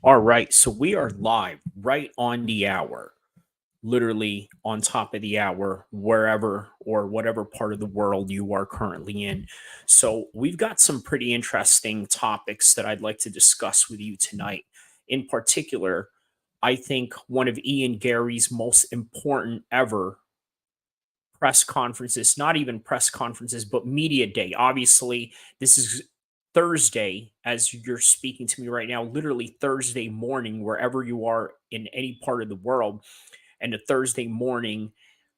All right, so we are live right on the hour, literally on top of the hour, wherever or whatever part of the world you are currently in. So, we've got some pretty interesting topics that I'd like to discuss with you tonight. In particular, I think one of Ian Gary's most important ever press conferences, not even press conferences, but media day. Obviously, this is Thursday as you're speaking to me right now, literally Thursday morning, wherever you are in any part of the world, and a Thursday morning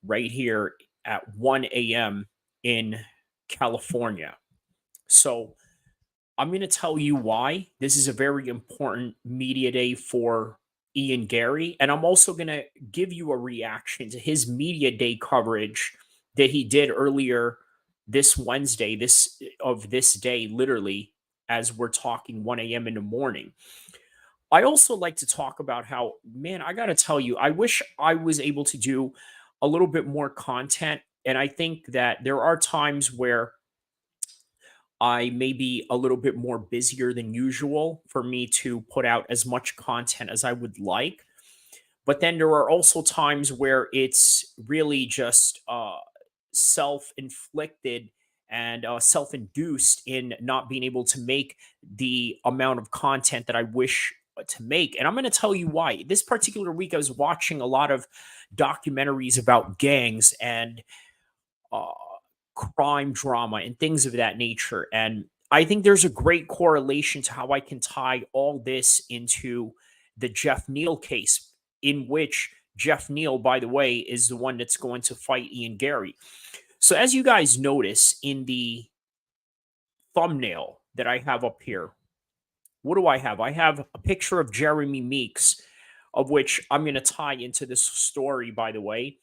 right here at 1 a.m. in California. So I'm going to tell you why this is a very important media day for Ian Garry. And I'm also going to give you a reaction to his media day coverage that he did earlier this Wednesday, this day, literally, as we're talking 1 a.m. in the morning. I also like to talk about how, man, I got to tell you, I wish I was able to do a little bit more content. And I think that there are times where I may be a little bit more busier than usual for me to put out as much content as I would like. But then there are also times where it's really just self inflicted and self induced in not being able to make the amount of content that I wish to make. And I'm going to tell you why. This particular week, I was watching a lot of documentaries about gangs and uh, crime drama and things of that nature. And I think there's a great correlation to how I can tie all this into the Geoff Neal case, in which Geoff Neal, by the way, is the one that's going to fight Ian Garry. So, as you guys notice in the thumbnail that I have up here, what do I have? I have a picture of Jeremy Meeks, of which I'm going to tie into this story, by the way,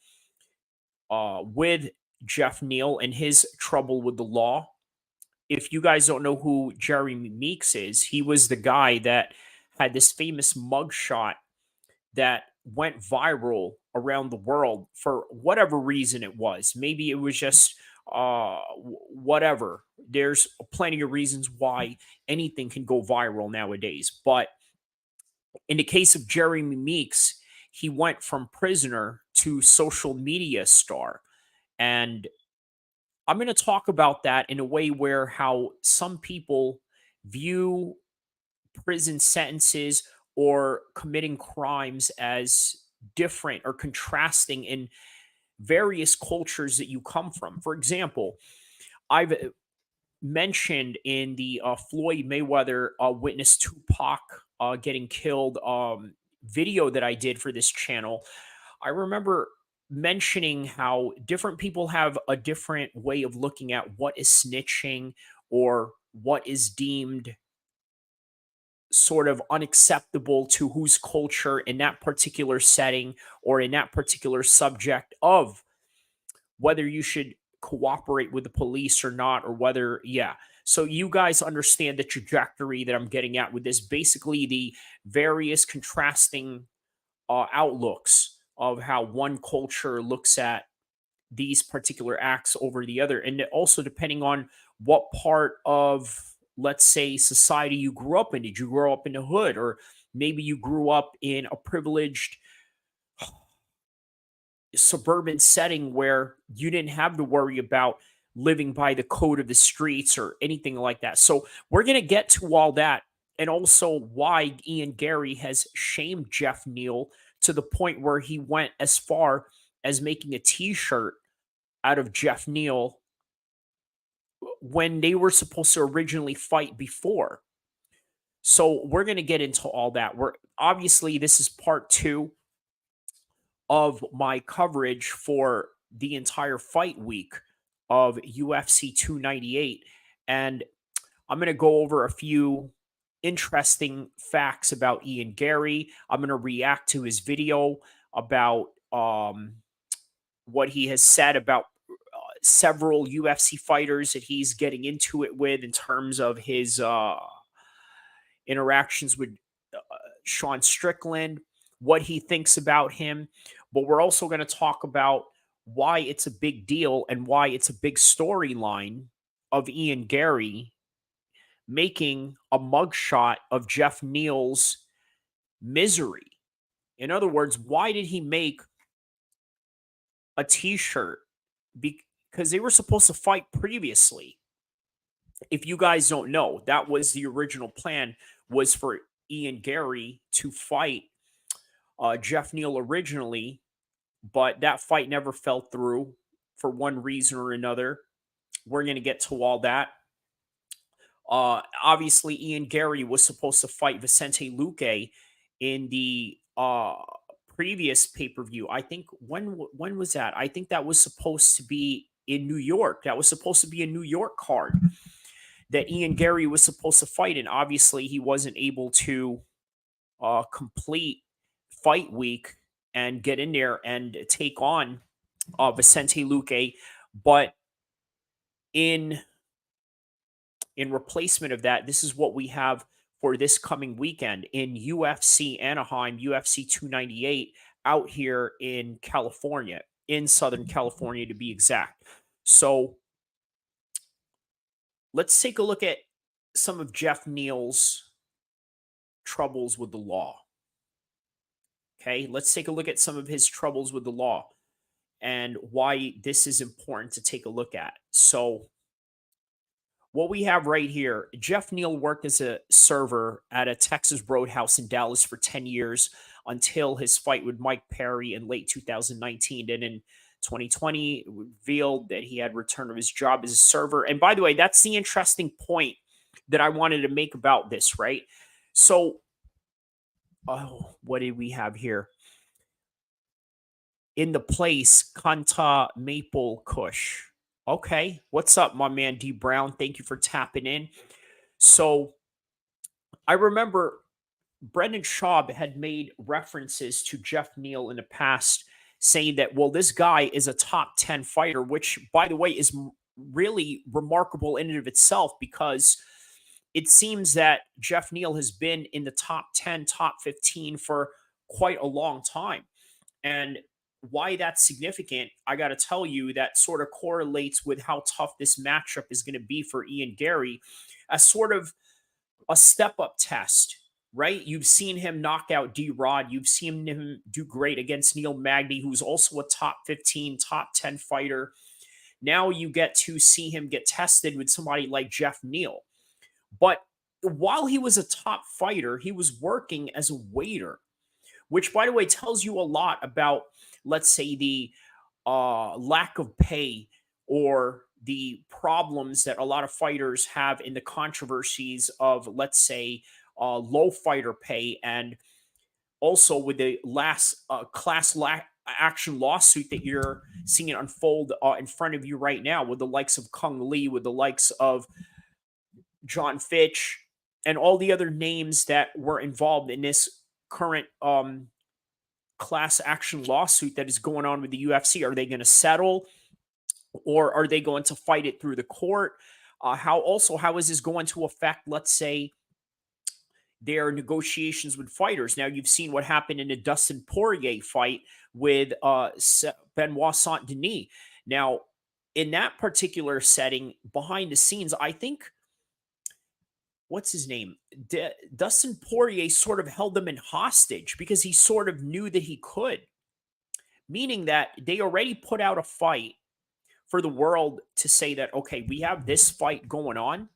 with Geoff Neal and his trouble with the law. If you guys don't know who Jeremy Meeks is, he was the guy that had this famous mugshot that went viral around the world for whatever reason it was. Maybe it was just whatever. There's plenty of reasons why anything can go viral nowadays. But in the case of Jeremy Meeks, he went from prisoner to social media star. And I'm going to talk about that in a way where how some people view prison sentences or committing crimes as different or contrasting in various cultures that you come from. For example, I've mentioned in the Floyd Mayweather witness Tupac getting killed video that I did for this channel. I remember mentioning how different people have a different way of looking at what is snitching or what is deemed sort of unacceptable to whose culture in that particular setting or in that particular subject of whether you should cooperate with the police or not, or whether, yeah. So you guys understand the trajectory that I'm getting at with this. Basically, the various contrasting outlooks of how one culture looks at these particular acts over the other. And also depending on what part of, let's say, society you grew up in. Did you grow up in the hood? Or maybe you grew up in a privileged suburban setting where you didn't have to worry about living by the code of the streets or anything like that. So we're going to get to all that, and also why Ian Garry has shamed Geoff Neal to the point where he went as far as making a t-shirt out of Geoff Neal when they were supposed to originally fight before. So we're going to get into all that. We're obviously, this is part 2 of my coverage for the entire fight week of UFC 298. And I'm going to go over a few interesting facts about Ian Garry. I'm going to react to his video about what he has said about several UFC fighters that he's getting into it with in terms of his interactions with Sean Strickland, what he thinks about him. But we're also going to talk about why it's a big deal and why it's a big storyline of Ian Garry making a mugshot of Geoff Neal's misery. In other words, why did he make a t-shirt? Because they were supposed to fight previously. If you guys don't know, that was the original plan, was for Ian Garry to fight Geoff Neal originally, but that fight never fell through for one reason or another. We're going to get to all that. Obviously, Ian Garry was supposed to fight Vicente Luque in the previous pay per view. I think when was that? I think that was supposed to be in New York. That was supposed to be a New York card that Ian Garry was supposed to fight, and obviously he wasn't able to complete fight week and get in there and take on Vicente Luque. But in replacement of that, this is what we have for this coming weekend in UFC Anaheim, UFC 298, out here in California, in Southern California to be exact. So let's take a look at some of Geoff Neal's troubles with the law. Okay, let's take a look at some of his troubles with the law and why this is important to take a look at. So, what we have right here, Geoff Neal worked as a server at a Texas roadhouse in Dallas for 10 years until his fight with Mike Perry in late 2019. And in 2020, revealed that he had returned to his job as a server. And by the way, that's the interesting point that I wanted to make about this, right? So, what did we have here? In the place, Kanta Maple Kush. Okay, what's up, my man D Brown? Thank you for tapping in. So, I remember Brendan Schaub had made references to Geoff Neal in the past, saying that, well, this guy is a top 10 fighter, which, by the way, is really remarkable in and of itself, because it seems that Geoff Neal has been in the top 10, top 15 for quite a long time. And why that's significant, I got to tell you, that sort of correlates with how tough this matchup is going to be for Ian Garry, as sort of a step up test, right? You've seen him knock out D Rod. You've seen him do great against Neil Magny, who's also a top 15, top 10 fighter. Now you get to see him get tested with somebody like Geoff Neal. But while he was a top fighter, he was working as a waiter, which, by the way, tells you a lot about, let's say, the lack of pay or the problems that a lot of fighters have in the controversies of, let's say, low fighter pay, and also with the last action lawsuit that you're seeing unfold in front of you right now, with the likes of Kung Lee, with the likes of John Fitch, and all the other names that were involved in this current class action lawsuit that is going on with the UFC. Are they going to settle, or are they going to fight it through the court? How is this going to affect, let's say, their negotiations with fighters? Now, you've seen what happened in the Dustin Poirier fight with Benoit Saint Denis. Now, in that particular setting, behind the scenes, I think, what's his name? Dustin Poirier sort of held them in hostage because he sort of knew that he could, meaning that they already put out a fight for the world to say that, okay, we have this fight going on,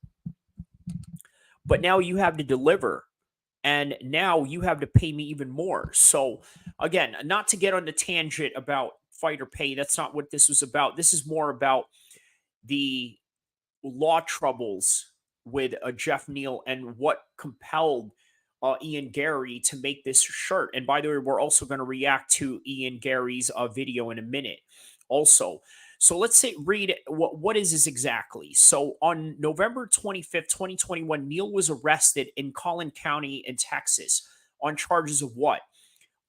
but now you have to deliver, and now you have to pay me even more. So, again, not to get on the tangent about fighter pay, that's not what this was about. This is more about the law troubles with Geoff Neal and what compelled Ian Garry to make this shirt. And by the way, we're also going to react to Ian Garry's video in a minute also. So let's read what is this exactly. So on November 25th, 2021, Neal was arrested in Collin County in Texas on charges of what?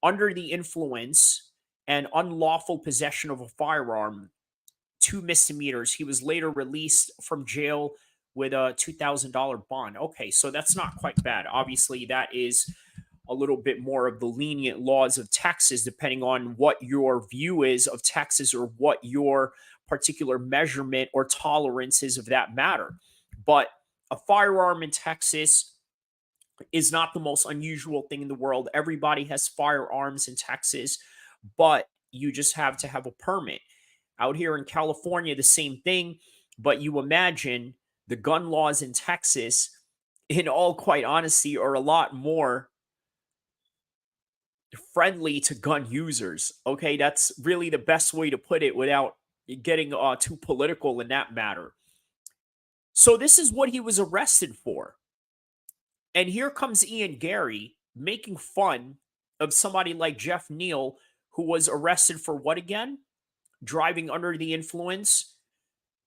Under the influence and unlawful possession of a firearm, 2 misdemeanors. He was later released from jail with a $2,000 bond. Okay, so that's not quite bad. Obviously, that is a little bit more of the lenient laws of Texas, depending on what your view is of Texas or what your particular measurement or tolerance is of that matter. But a firearm in Texas, is not the most unusual thing in the world. Everybody has firearms in Texas, but you just have to have a permit. Out here in California, the same thing, but you imagine the gun laws in Texas, in all quite honesty, are a lot more friendly to gun users. Okay, that's really the best way to put it without getting too political in that matter. So this is what he was arrested for. And here comes Ian Garry making fun of somebody like Geoff Neal, who was arrested for what again? Driving under the influence.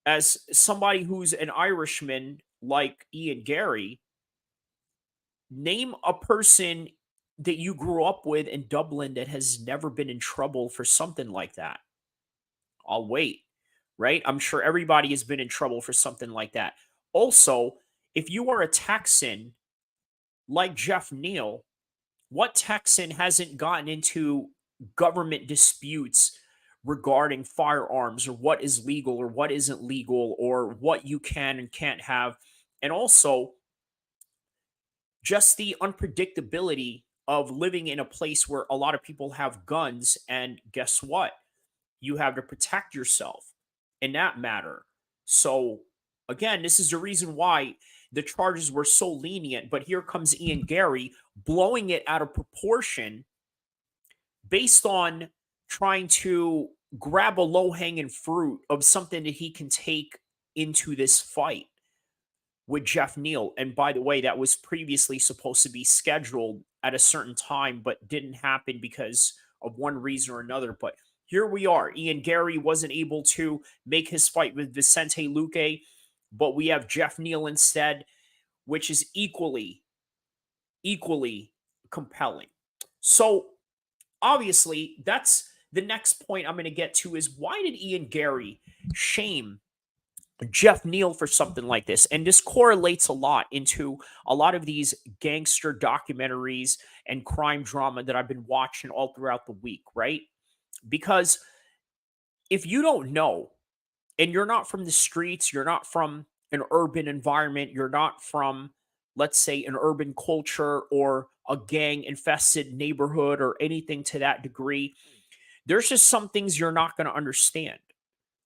As somebody who's an Irishman like Ian Garry, name a person that you grew up with in Dublin that has never been in trouble for something like that. I'll wait, right? I'm sure everybody has been in trouble for something like that. Also, if you are a Texan like Geoff Neal, what Texan hasn't gotten into government disputes regarding firearms or what is legal or what isn't legal or what you can and can't have? And also, just the unpredictability of living in a place where a lot of people have guns. And guess what? You have to protect yourself in that matter. So, again, this is the reason why the charges were so lenient. But here comes Ian Garry blowing it out of proportion based on trying to grab a low hanging fruit of something that he can take into this fight with Geoff Neal. And by the way, that was previously supposed to be scheduled at a certain time, but didn't happen because of one reason or another. But here we are. Ian Garry wasn't able to make his fight with Vicente Luque, but we have Geoff Neal instead, which is equally compelling. So obviously, that's the next point I'm going to get to is why did Ian Garry shame Geoff Neal for something like this? And this correlates a lot into a lot of these gangster documentaries and crime drama that I've been watching all throughout the week, right? Because if you don't know and you're not from the streets, you're not from an urban environment, you're not from, let's say, an urban culture or a gang infested neighborhood or anything to that degree, there's just some things you're not going to understand.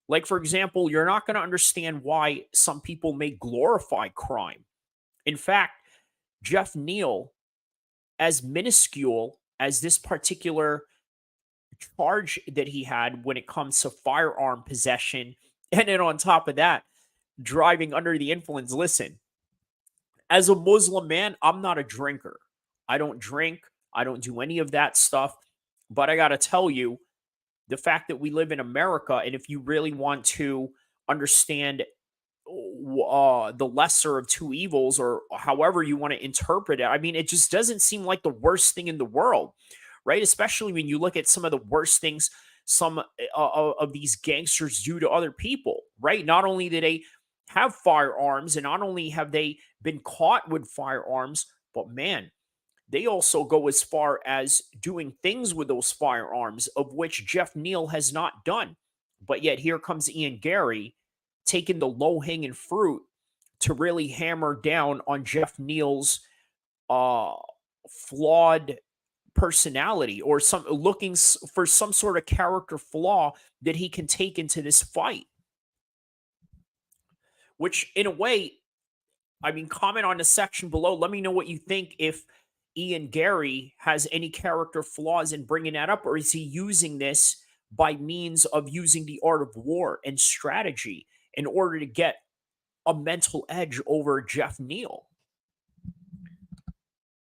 Like, for example, you're not going to understand why some people may glorify crime. In fact, Geoff Neal, as minuscule as this particular charge that he had when it comes to firearm possession, and then on top of that, driving under the influence. Listen, as a Muslim man, I'm not a drinker. I don't drink, I don't do any of that stuff. But I got to tell you, the fact that we live in America, and if you really want to understand the lesser of two evils, or however you want to interpret it, I mean, it just doesn't seem like the worst thing in the world, right? Especially when you look at some of the worst things some of these gangsters do to other people, right? Not only do they have firearms, and not only have they been caught with firearms, but man, they also go as far as doing things with those firearms, of which Geoff Neal has not done. But yet here comes Ian Garry taking the low hanging fruit to really hammer down on Geoff Neal's uh, flawed personality, or some looking for some sort of character flaw that he can take into this fight. Which, in a way, I mean, comment on the section below. Let me know what you think, if Ian Garry has any character flaws in bringing that up, or is he using this by means of using the art of war and strategy in order to get a mental edge over Geoff Neal?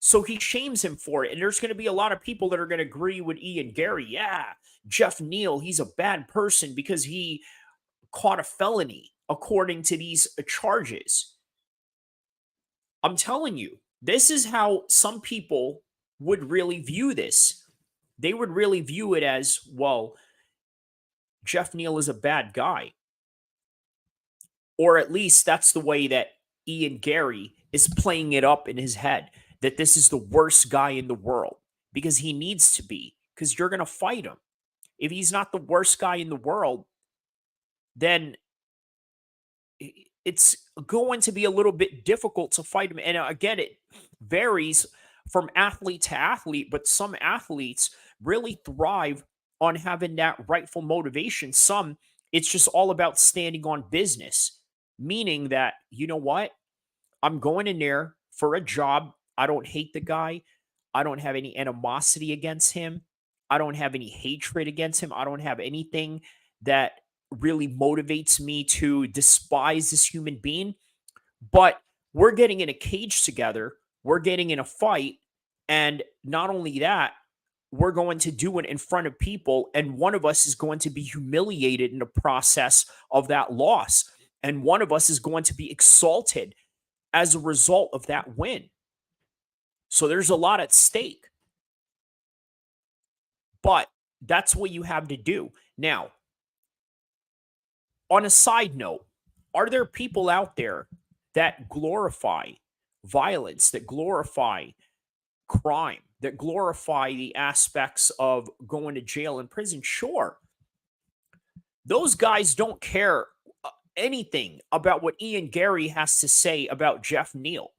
So he shames him for it. And there's going to be a lot of people that are going to agree with Ian Garry. Yeah, Geoff Neal, he's a bad person because he caught a felony according to these charges. I'm telling you, this is how some people would really view this. They would really view it as, well, Geoff Neal is a bad guy. Or at least that's the way that Ian Garry is playing it up in his head, that this is the worst guy in the world, because he needs to be, because you're going to fight him. If he's not the worst guy in the world, then it's going to be a little bit difficult to fight him. And again, it varies from athlete to athlete, but some athletes really thrive on having that rightful motivation. Some, it's just all about standing on business, meaning that, you know what? I'm going in there for a job. I don't hate the guy. I don't have any animosity against him. I don't have any hatred against him. I don't have anything that really motivates me to despise this human being. But we're getting in a cage together. We're getting in a fight. And not only that, we're going to do it in front of people. And one of us is going to be humiliated in the process of that loss. And one of us is going to be exalted as a result of that win. So there's a lot at stake, but that's what you have to do. Now, on a side note, are there people out there that glorify violence, that glorify crime, that glorify the aspects of going to jail and prison? Sure. Those guys don't care anything about what Garry has to say about Geoff Neal.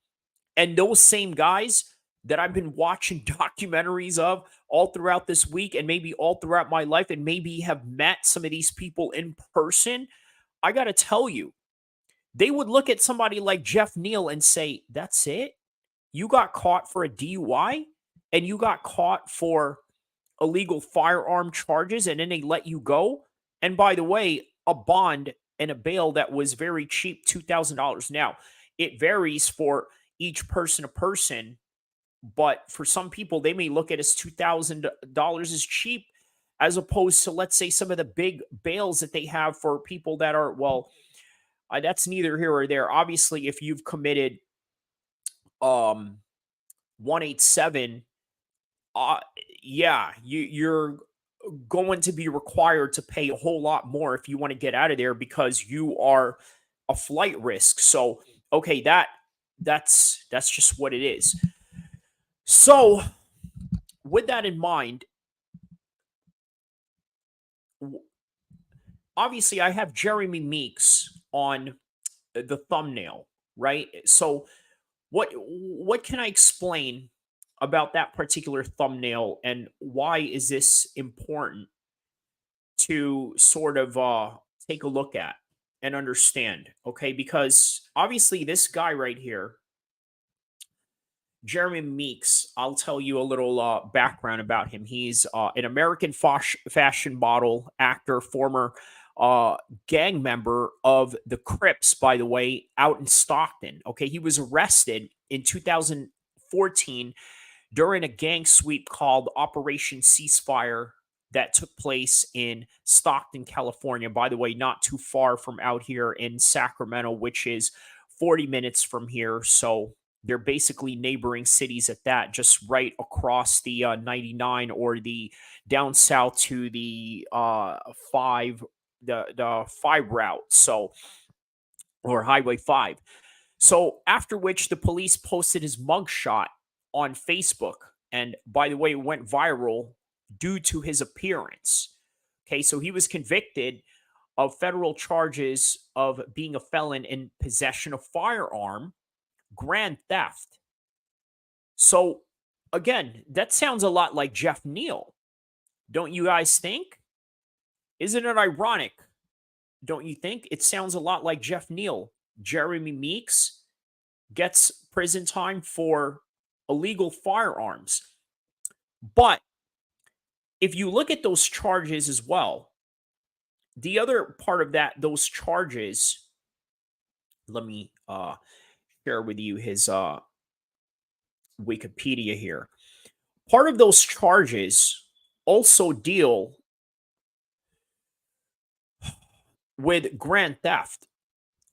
And those same guys that I've been watching documentaries of all throughout this week and maybe all throughout my life, and maybe have met some of these people in person, I got to tell you, they would look at somebody like Geoff Neal and say, that's it? You got caught for a DUI and you got caught for illegal firearm charges and then they let you go? And by the way, a bond and a bail that was very cheap, $2,000. Now, it varies for each person to person, but for some people, they may look at as $2,000 as cheap, as opposed to, let's say, some of the big bails that they have for people that are, well, that's neither here or there. Obviously, if you've committed 187, uh, yeah, you're going to be required to pay a whole lot more if you want to get out of there because you are a flight risk. So, okay, that's just what it is. So, with that in mind, obviously I have Jeremy Meeks on the thumbnail, right? So, what can I explain about that particular thumbnail and why is this important to sort of take a look at and understand? Okay, because obviously this guy right here, Jeremy Meeks, I'll tell you a little background about him. He's an American fashion model, actor, former uh, gang member of the Crips, by the way, out in Stockton. Okay, he was arrested in 2014 during a gang sweep called Operation Ceasefire that took place in Stockton, California. By the way, not too far from out here in Sacramento, which is 40 minutes from here. So they're basically neighboring cities at that, just right across the 99 or the down south to the 5, the 5 route. So, or Highway 5. So after which the police posted his mugshot on Facebook. And by the way, it went viral due to his appearance. Okay, so he was convicted of federal charges of being a felon in possession of firearm, grand theft. So again, that sounds a lot like Geoff Neal. Don't you guys think? Isn't it ironic? Don't you think? It sounds a lot like Geoff Neal. Jeremy Meeks gets prison time for illegal firearms. But if you look at those charges as well, the other part of that, those charges, let me share with you his Wikipedia here. Part of those charges also deal with grand theft.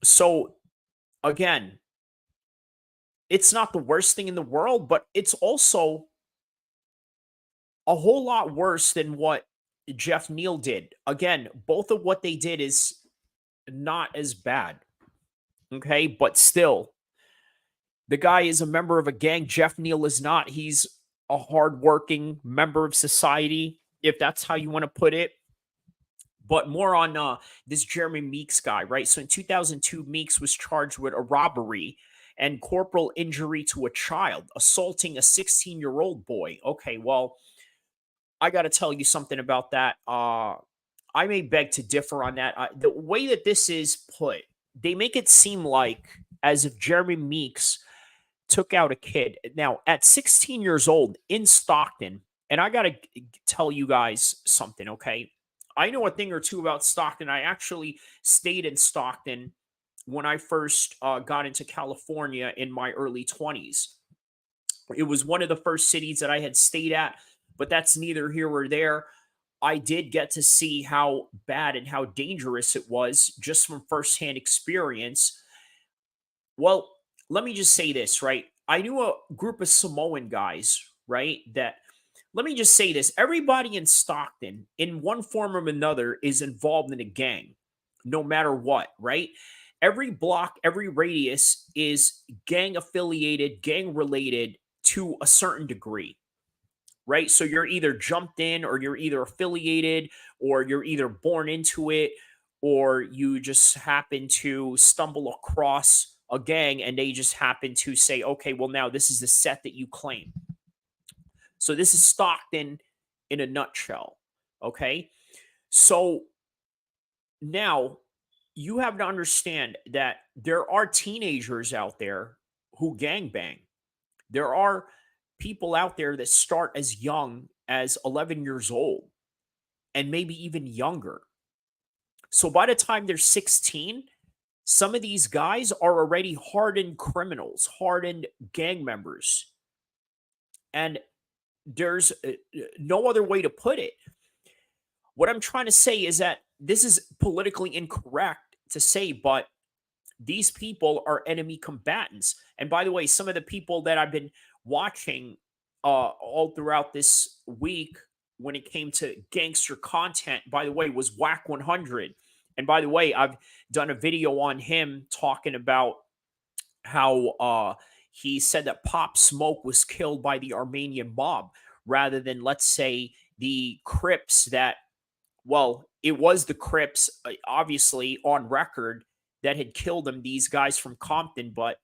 So again, it's not the worst thing in the world, but it's also a whole lot worse than what Geoff Neal did. Again, both of what they did is not as bad. Okay, but still, the guy is a member of a gang. Geoff Neal is not. He's a hardworking member of society, if that's how you want to put it. But more on this Jeremy Meeks guy, right? So in 2002, Meeks was charged with a robbery and corporal injury to a child, assaulting a 16-year-old boy. Okay, well, I got to tell you something about that. I may beg to differ on that. The way that this is put, they make it seem like as if Jeremy Meeks took out a kid. Now, at 16 years old in Stockton, and I got to tell you guys something, okay? I know a thing or two about Stockton. I actually stayed in Stockton when I first got into California in my early 20s. It was one of the first cities that I had stayed at, but that's neither here or there. I did get to see how bad and how dangerous it was just from firsthand experience. Well, let me just say this, right? I knew a group of Samoan guys, right? That let me just say this, everybody in Stockton, in one form or another, is involved in a gang, no matter what, right? Every block, every radius is gang affiliated, gang related to a certain degree, right? So you're either jumped in or you're either affiliated or you're either born into it or you just happen to stumble across a gang and they just happen to say, okay, well, now this is the set that you claim. So this is Stockton in a nutshell. Okay. So now you have to understand that there are teenagers out there who gangbang. There are people out there that start as young as 11 years old and maybe even younger. So by the time they're 16, some of these guys are already hardened criminals, hardened gang members. And there's no other way to put it. What I'm trying to say is that this is politically incorrect to say, but these people are enemy combatants. And by the way, some of the people that I've been watching all throughout this week when it came to gangster content, by the way, was Whack 100. And by the way, I've done a video on him talking about how he said that Pop Smoke was killed by the Armenian mob rather than, let's say, the Crips that, well, it was the Crips, obviously on record, that had killed him, these guys from Compton. But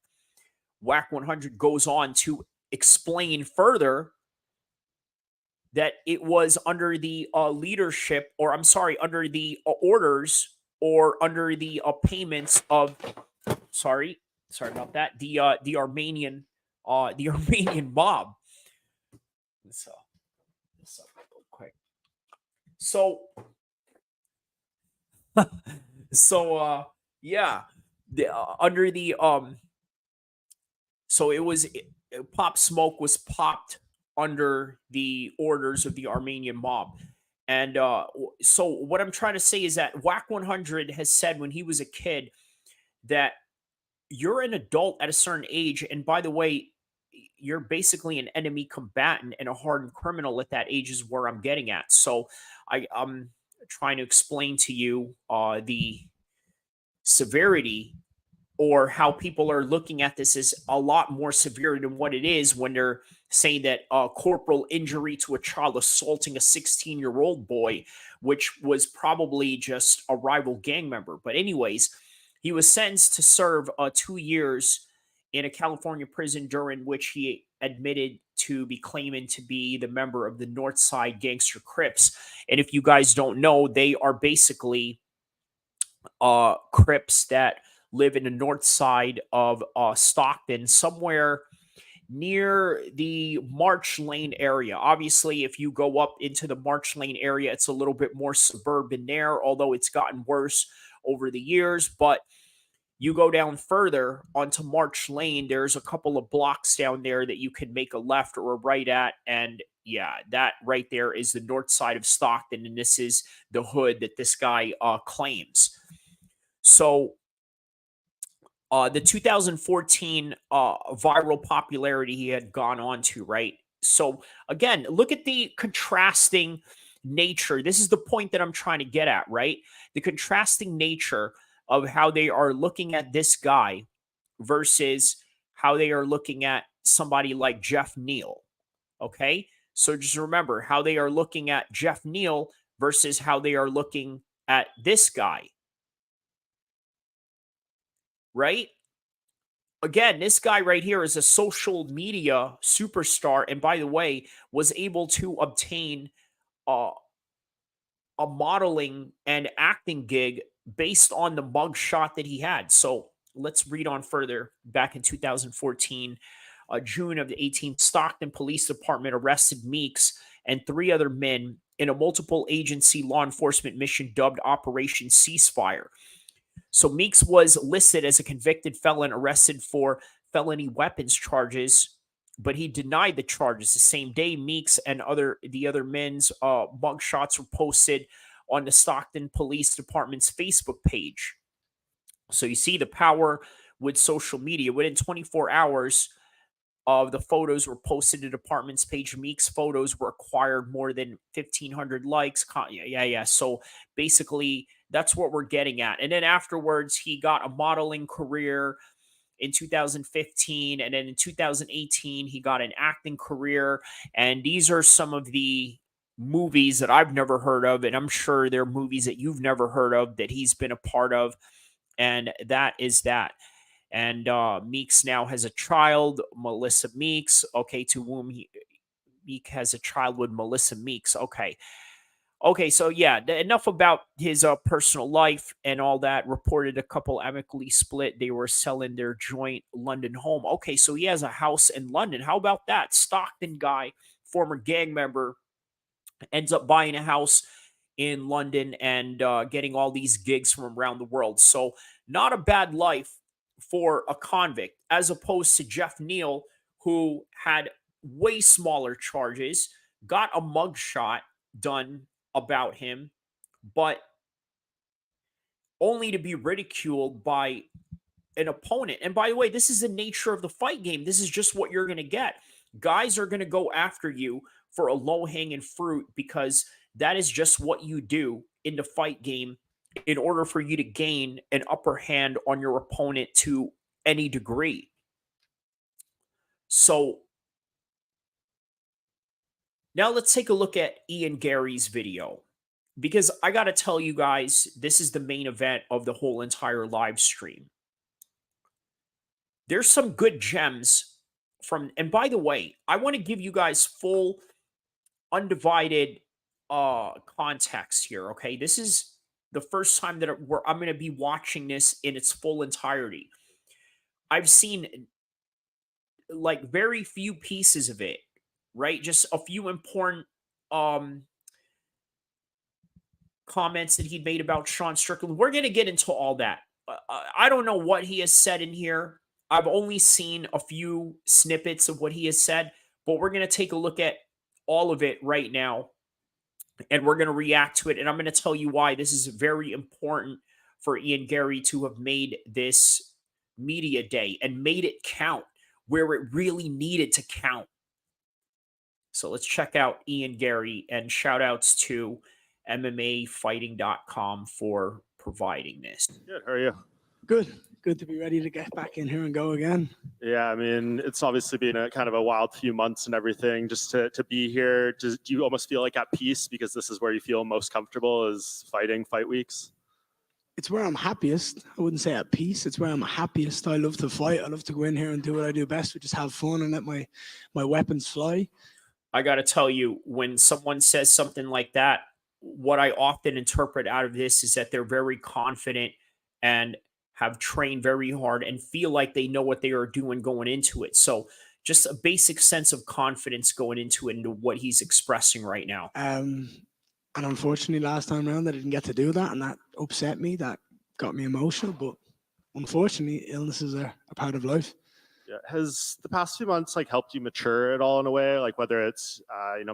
Whack 100 goes on to explain further that it was under the leadership, or I'm sorry, under the orders or under the payments of, sorry about that, the Armenian, the Armenian mob. So, this up real quick. So, yeah, under the so it was Pop Smoke was popped under the orders of the Armenian mob. And so what I'm trying to say is that Whack 100 has said when he was a kid that you're an adult at a certain age, and by the way, you're basically an enemy combatant and a hardened criminal at that age is where I'm getting at. So I'm trying to explain to you the severity or how people are looking at this is a lot more severe than what it is when they're saying that corporal injury to a child assaulting a 16-year-old boy, which was probably just a rival gang member. But anyways, he was sentenced to serve 2 years in a California prison during which he admitted to be claiming to be the member of the North Side Gangster Crips. And if you guys don't know, they are basically Crips that live in the north side of Stockton, somewhere near the March Lane area. Obviously, if you go up into the March Lane area, it's a little bit more suburban there, although it's gotten worse over the years. But you go down further onto March Lane, there's a couple of blocks down there that you can make a left or a right at. And yeah, that right there is the north side of Stockton. And this is the hood that this guy claims. So the 2014 viral popularity he had gone on to, right? So again, look at the contrasting nature. This is the point that I'm trying to get at, right? The contrasting nature of how they are looking at this guy versus how they are looking at somebody like Geoff Neal. Okay. So just remember how they are looking at Geoff Neal versus how they are looking at this guy, right? Again, this guy right here is a social media superstar, and by the way, was able to obtain uh, a modeling and acting gig based on the mug shot that he had. So let's read on further. Back in 2014, June of the 18th, Stockton Police Department arrested Meeks and three other men in a multiple agency law enforcement mission dubbed Operation Ceasefire. So Meeks was listed as a convicted felon arrested for felony weapons charges, but he denied the charges. The same day, Meeks and the other men's mugshots were posted on the Stockton Police Department's Facebook page. So you see the power with social media. Within 24 hours of the photos were posted to the department's page, Meeks' photos were acquired more than 1,500 likes. Yeah. So basically, that's what we're getting at. And then afterwards, he got a modeling career in 2015. And then in 2018, he got an acting career. And these are some of the movies that I've never heard of. And I'm sure they're movies that you've never heard of that he's been a part of. And that is that. And Meeks now has a child, Melissa Meeks. Okay, to whom Meek has a child with Melissa Meeks. Okay. Okay, so yeah, enough about his personal life and all that. Reported a couple amicably split. They were selling their joint London home. Okay, so he has a house in London. How about that? Stockton guy, former gang member, ends up buying a house in London and getting all these gigs from around the world. So not a bad life for a convict, as opposed to Geoff Neal, who had way smaller charges, got a mugshot done about him, but only to be ridiculed by an opponent. And by the way, this is the nature of the fight game. This is just what you're going to get. Guys are going to go after you for a low hanging fruit because that is just what you do in the fight game in order for you to gain an upper hand on your opponent to any degree. So now let's take a look at Ian Garry's video, because I got to tell you guys, this is the main event of the whole entire live stream. There's some good gems from, and by the way, I want to give you guys full undivided context here. Okay, this is the first time that I'm going to be watching this in its full entirety. I've seen like very few pieces of it, right? Just a few important comments that he made about Sean Strickland. We're going to get into all that. I don't know what he has said in here. I've only seen a few snippets of what he has said, but we're going to take a look at all of it right now, and we're going to react to it. And I'm going to tell you why this is very important for Ian Garry to have made this media day and made it count where it really needed to count. So let's check out Ian Garry, and shout outs to MMAfighting.com for providing this. Good. How are you? Good. Good to be ready to get back in here and go again. Yeah, I mean, it's obviously been a kind of a wild few months and everything. Just to be here, do you almost feel like at peace because this is where you feel most comfortable, is fighting fight weeks? It's where I'm happiest. I wouldn't say at peace. It's where I'm happiest. I love to fight. I love to go in here and do what I do best, which is have fun and let my weapons fly. I got to tell you, when someone says something like that, what I often interpret out of this is that they're very confident and have trained very hard and feel like they know what they are doing going into it. So just a basic sense of confidence going into it, into what he's expressing right now. And unfortunately, last time around, I didn't get to do that, and that upset me. That got me emotional. But unfortunately, illnesses are a part of life. Yeah. Has the past few months like helped you mature at all in a way, like whether it's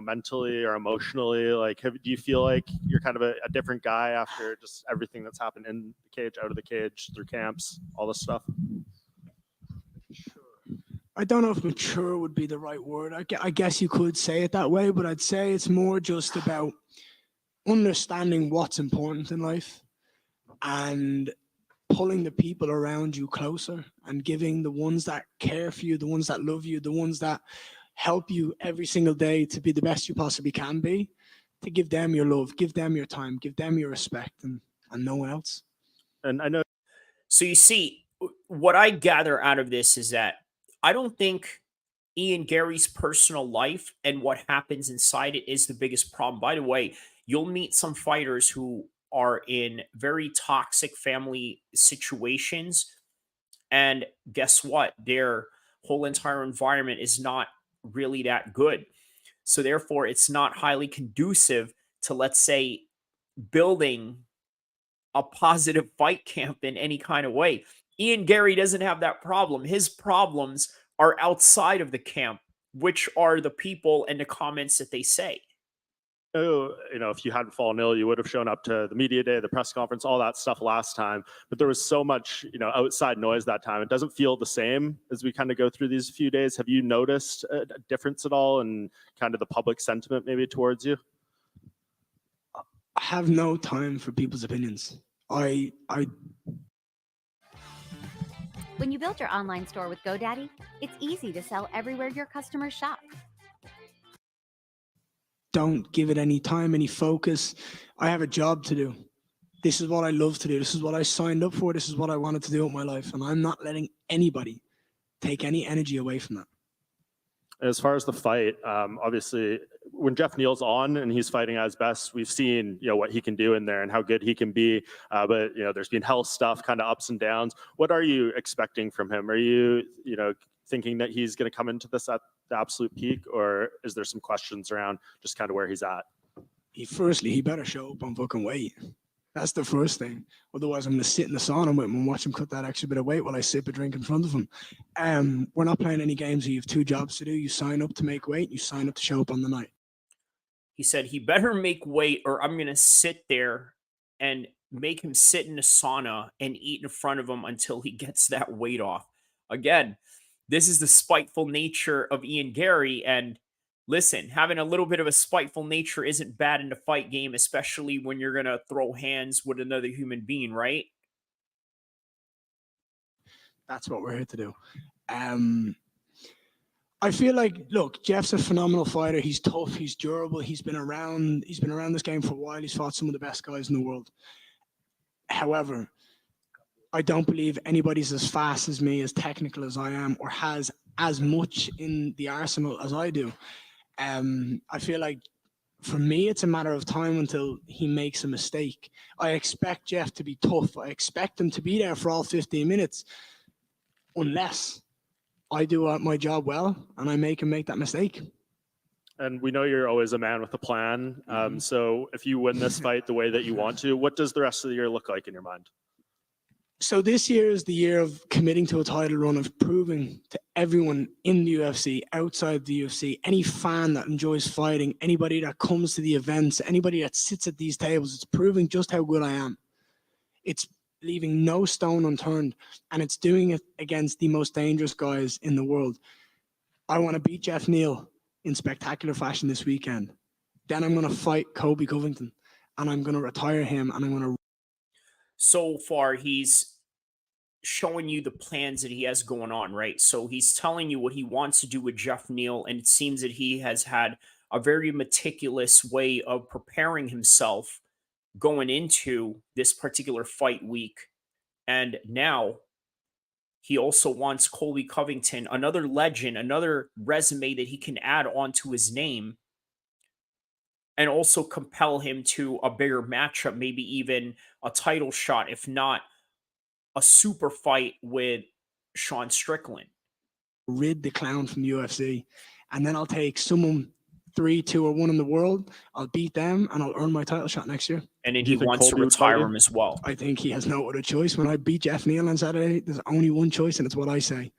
mentally or emotionally? Like, do you feel like you're kind of a different guy after just everything that's happened in the cage, out of the cage, through camps, all this stuff? I don't know if mature would be the right word. I guess you could say it that way, but I'd say it's more just about understanding what's important in life and pulling the people around you closer and giving the ones that care for you, the ones that love you, the ones that help you every single day to be the best you possibly can be, to give them your love, give them your time, give them your respect, and no one else. And I know So you see, what I gather out of this is that I don't think Ian Garry's personal life and what happens inside it is the biggest problem. By the way, you'll meet some fighters who are in very toxic family situations. And guess what? Their whole entire environment is not really that good. So therefore, it's not highly conducive to, let's say, building a positive fight camp in any kind of way. Ian Garry doesn't have that problem. His problems are outside of the camp, which are the people and the comments that they say. if you hadn't fallen ill, you would have shown up to the media day, the press conference, all that stuff last time. But there was so much, outside noise that time. It doesn't feel the same as we kind of go through these few days. Have you noticed a difference at all in kind of the public sentiment maybe towards you? I have no time for people's opinions. I When you build your online store with GoDaddy, it's easy to sell everywhere your customers shop. don't give it any time, any focus. I have a job to do. This is what I love to do. This is what I signed up for. This is what I wanted to do with my life. And I'm not letting anybody take any energy away from that. As far as the fight, obviously, when Geoff Neal's on and he's fighting at his best, we've seen what he can do in there and how good he can be. But there's been health stuff, kind of ups and downs. What are you expecting from him? Are you thinking that he's going to come into this at the absolute peak, or is there some questions around just kind of where he's at? He better show up on fucking weight. That's the first thing. Otherwise, I'm going to sit in the sauna with him and watch him cut that extra bit of weight while I sip a drink in front of him. We're not playing any games where you have two jobs to do. You sign up to make weight. You sign up to show up on the night. He said he better make weight or I'm going to sit there and make him sit in a sauna and eat in front of him until he gets that weight off. Again, this is the spiteful nature of Ian Garry. And listen, having a little bit of a spiteful nature isn't bad in the fight game, especially when you're going to throw hands with another human being, right? That's what we're here to do. I feel like, look, Geoff's a phenomenal fighter. He's tough. He's durable. He's been around this game for a while. He's fought some of the best guys in the world. However, I don't believe anybody's as fast as me, as technical as I am, or has as much in the arsenal as I do. I feel like for me, it's a matter of time until he makes a mistake. I expect Geoff to be tough. I expect him to be there for all 15 minutes, unless I do my job well and I make him make that mistake. And we know you're always a man with a plan. So if you win this fight the way that you want to, what does the rest of the year look like in your mind? So this year is the year of committing to a title run, of proving to everyone in the UFC, outside the UFC, any fan that enjoys fighting, anybody that comes to the events, anybody that sits at these tables, it's proving just how good I am. It's leaving no stone unturned, and it's doing it against the most dangerous guys in the world. I want to beat Geoff Neal in spectacular fashion this weekend. Then I'm going to fight Kobe Covington, and I'm going to retire him, and I'm going to... So far, he's showing you the plans that he has going on, right? So he's telling you what he wants to do with Geoff Neal, and it seems that he has had a very meticulous way of preparing himself going into this particular fight week. And now he also wants Colby Covington, another legend, another resume that he can add onto his name, and also compel him to a bigger matchup, maybe even a title shot, if not a super fight with Sean Strickland. Rid the clown from UFC, and then I'll take someone 3, 2, or 1 in the world. I'll beat them, and I'll earn my title shot next year. And then he wants to retire him as well. I think he has no other choice. When I beat Geoff Neal on Saturday, there's only one choice, and it's what I say.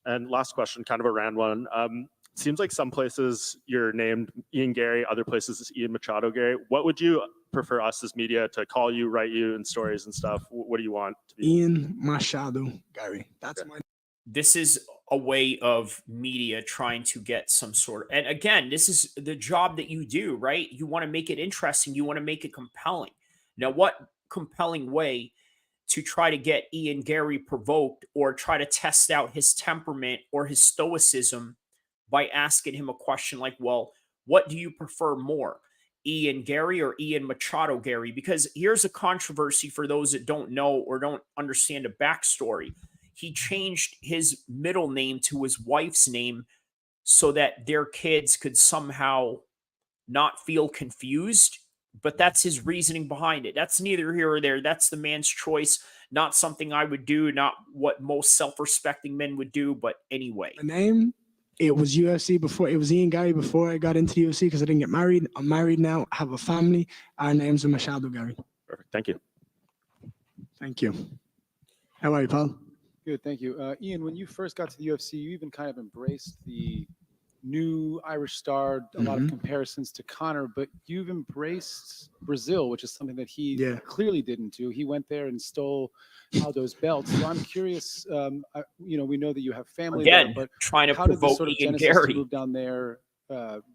And last question, kind of a random one. It seems like some places you're named Ian Garry, other places it's Ian Machado Garry. What would you prefer us as media to call you, write you in stories and stuff? What do you want to be? Ian Machado Garry. That's my... This is a way of media trying to get some sort of, and again, this is the job that you do, right? You want to make it interesting. You want to make it compelling. Now, what compelling way to try to get Ian Garry provoked or try to test out his temperament or his stoicism by asking him a question like, well, what do you prefer more? Ian Garry or Ian Machado Garry, because here's a controversy for those that don't know or don't understand a backstory. He changed his middle name to his wife's name so that their kids could somehow not feel confused. But that's his reasoning behind it. That's neither here or there. That's the man's choice. Not something I would do, not what most self respecting men would do. But anyway. My name, it was UFC before. It was Ian Garry before I got into the UFC because I didn't get married. I'm married now, have a family. Our names are Machado Garry. Perfect. Thank you. Thank you. How are you, pal? Good, thank you. Ian, when you first got to the UFC, you even kind of embraced the new Irish star, a lot of comparisons to Conor, but you've embraced Brazil, which is something that he clearly didn't do. He went there and stole Aldo's belt. So I'm curious, we know that you have family there, but trying to how did the provoke sort of Ian genesis to Garry move down there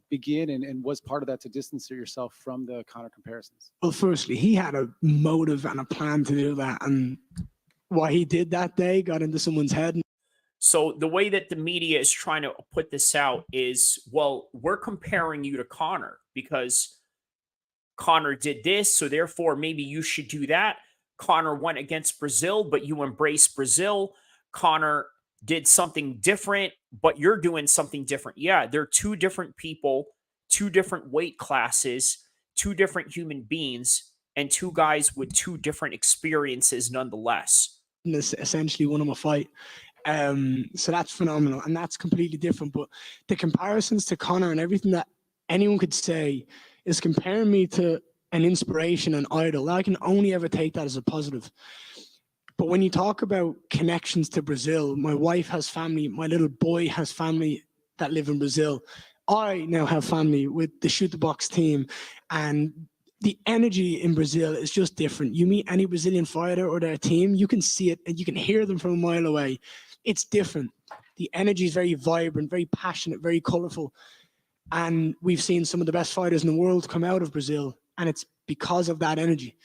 begin, and was part of that to distance yourself from the Conor comparisons? Well, firstly, he had a motive and a plan to do that, and what he did that day got into someone's head. So the way that the media is trying to put this out is, well, we're comparing you to Conor because Conor did this, so therefore maybe you should do that. Conor went against Brazil, but you embraced Brazil. Conor did something different, but you're doing something different. Yeah, they're two different people, two different weight classes, two different human beings, and two guys with two different experiences nonetheless. Essentially won him a fight. So that's phenomenal, and that's completely different. But the comparisons to Conor and everything that anyone could say is comparing me to an inspiration, an idol. I can only ever take that as a positive. But when you talk about connections to Brazil, my wife has family, my little boy has family that live in Brazil. I now have family with the Shoot the Box team, and the energy in Brazil is just different. You meet any Brazilian fighter or their team, you can see it and you can hear them from a mile away. It's different. The energy is very vibrant, very passionate, very colorful. And we've seen some of the best fighters in the world come out of Brazil, and it's because of that energy.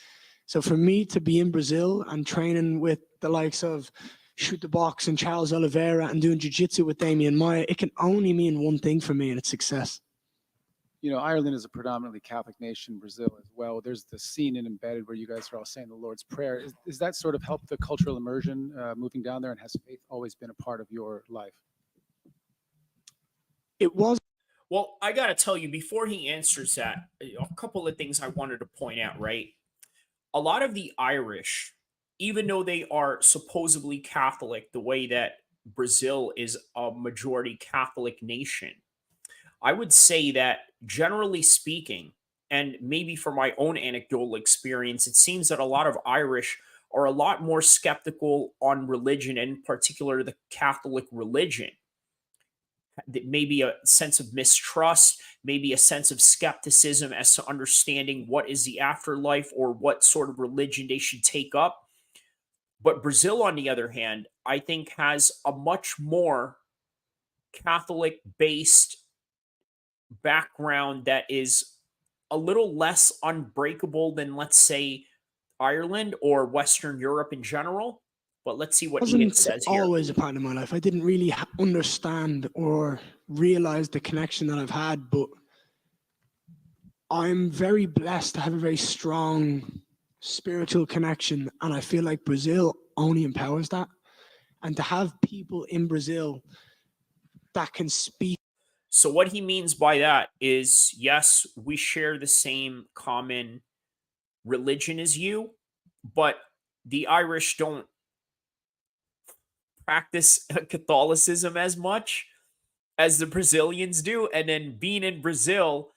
So for me to be in Brazil and training with the likes of Shoot the Box and Charles Oliveira and doing jiu-jitsu with Damian Maia, it can only mean one thing for me, and it's success. Ireland is a predominantly Catholic nation, Brazil as well. There's the scene in Embedded where you guys are all saying the Lord's Prayer. Is that sort of helped the cultural immersion moving down there, and has faith always been a part of your life? It was. Well, I got to tell you, before he answers that, a couple of things I wanted to point out, right? A lot of the Irish, even though they are supposedly Catholic, the way that Brazil is a majority Catholic nation, I would say that generally speaking, and maybe from my own anecdotal experience, it seems that a lot of Irish are a lot more skeptical on religion, and in particular the Catholic religion. Maybe a sense of mistrust, maybe a sense of skepticism as to understanding what is the afterlife or what sort of religion they should take up. But Brazil, on the other hand, I think has a much more Catholic-based background that is a little less unbreakable than, let's say, Ireland or Western Europe in general. But let's see what Ian says here. Always a part of my life. I didn't really understand or realize the connection that I've had, but I'm very blessed to have a very strong spiritual connection, and I feel like Brazil only empowers that. And to have people in Brazil that can speak. So what he means by that is, yes, we share the same common religion as you, but the Irish don't practice Catholicism as much as the Brazilians do. And then being in Brazil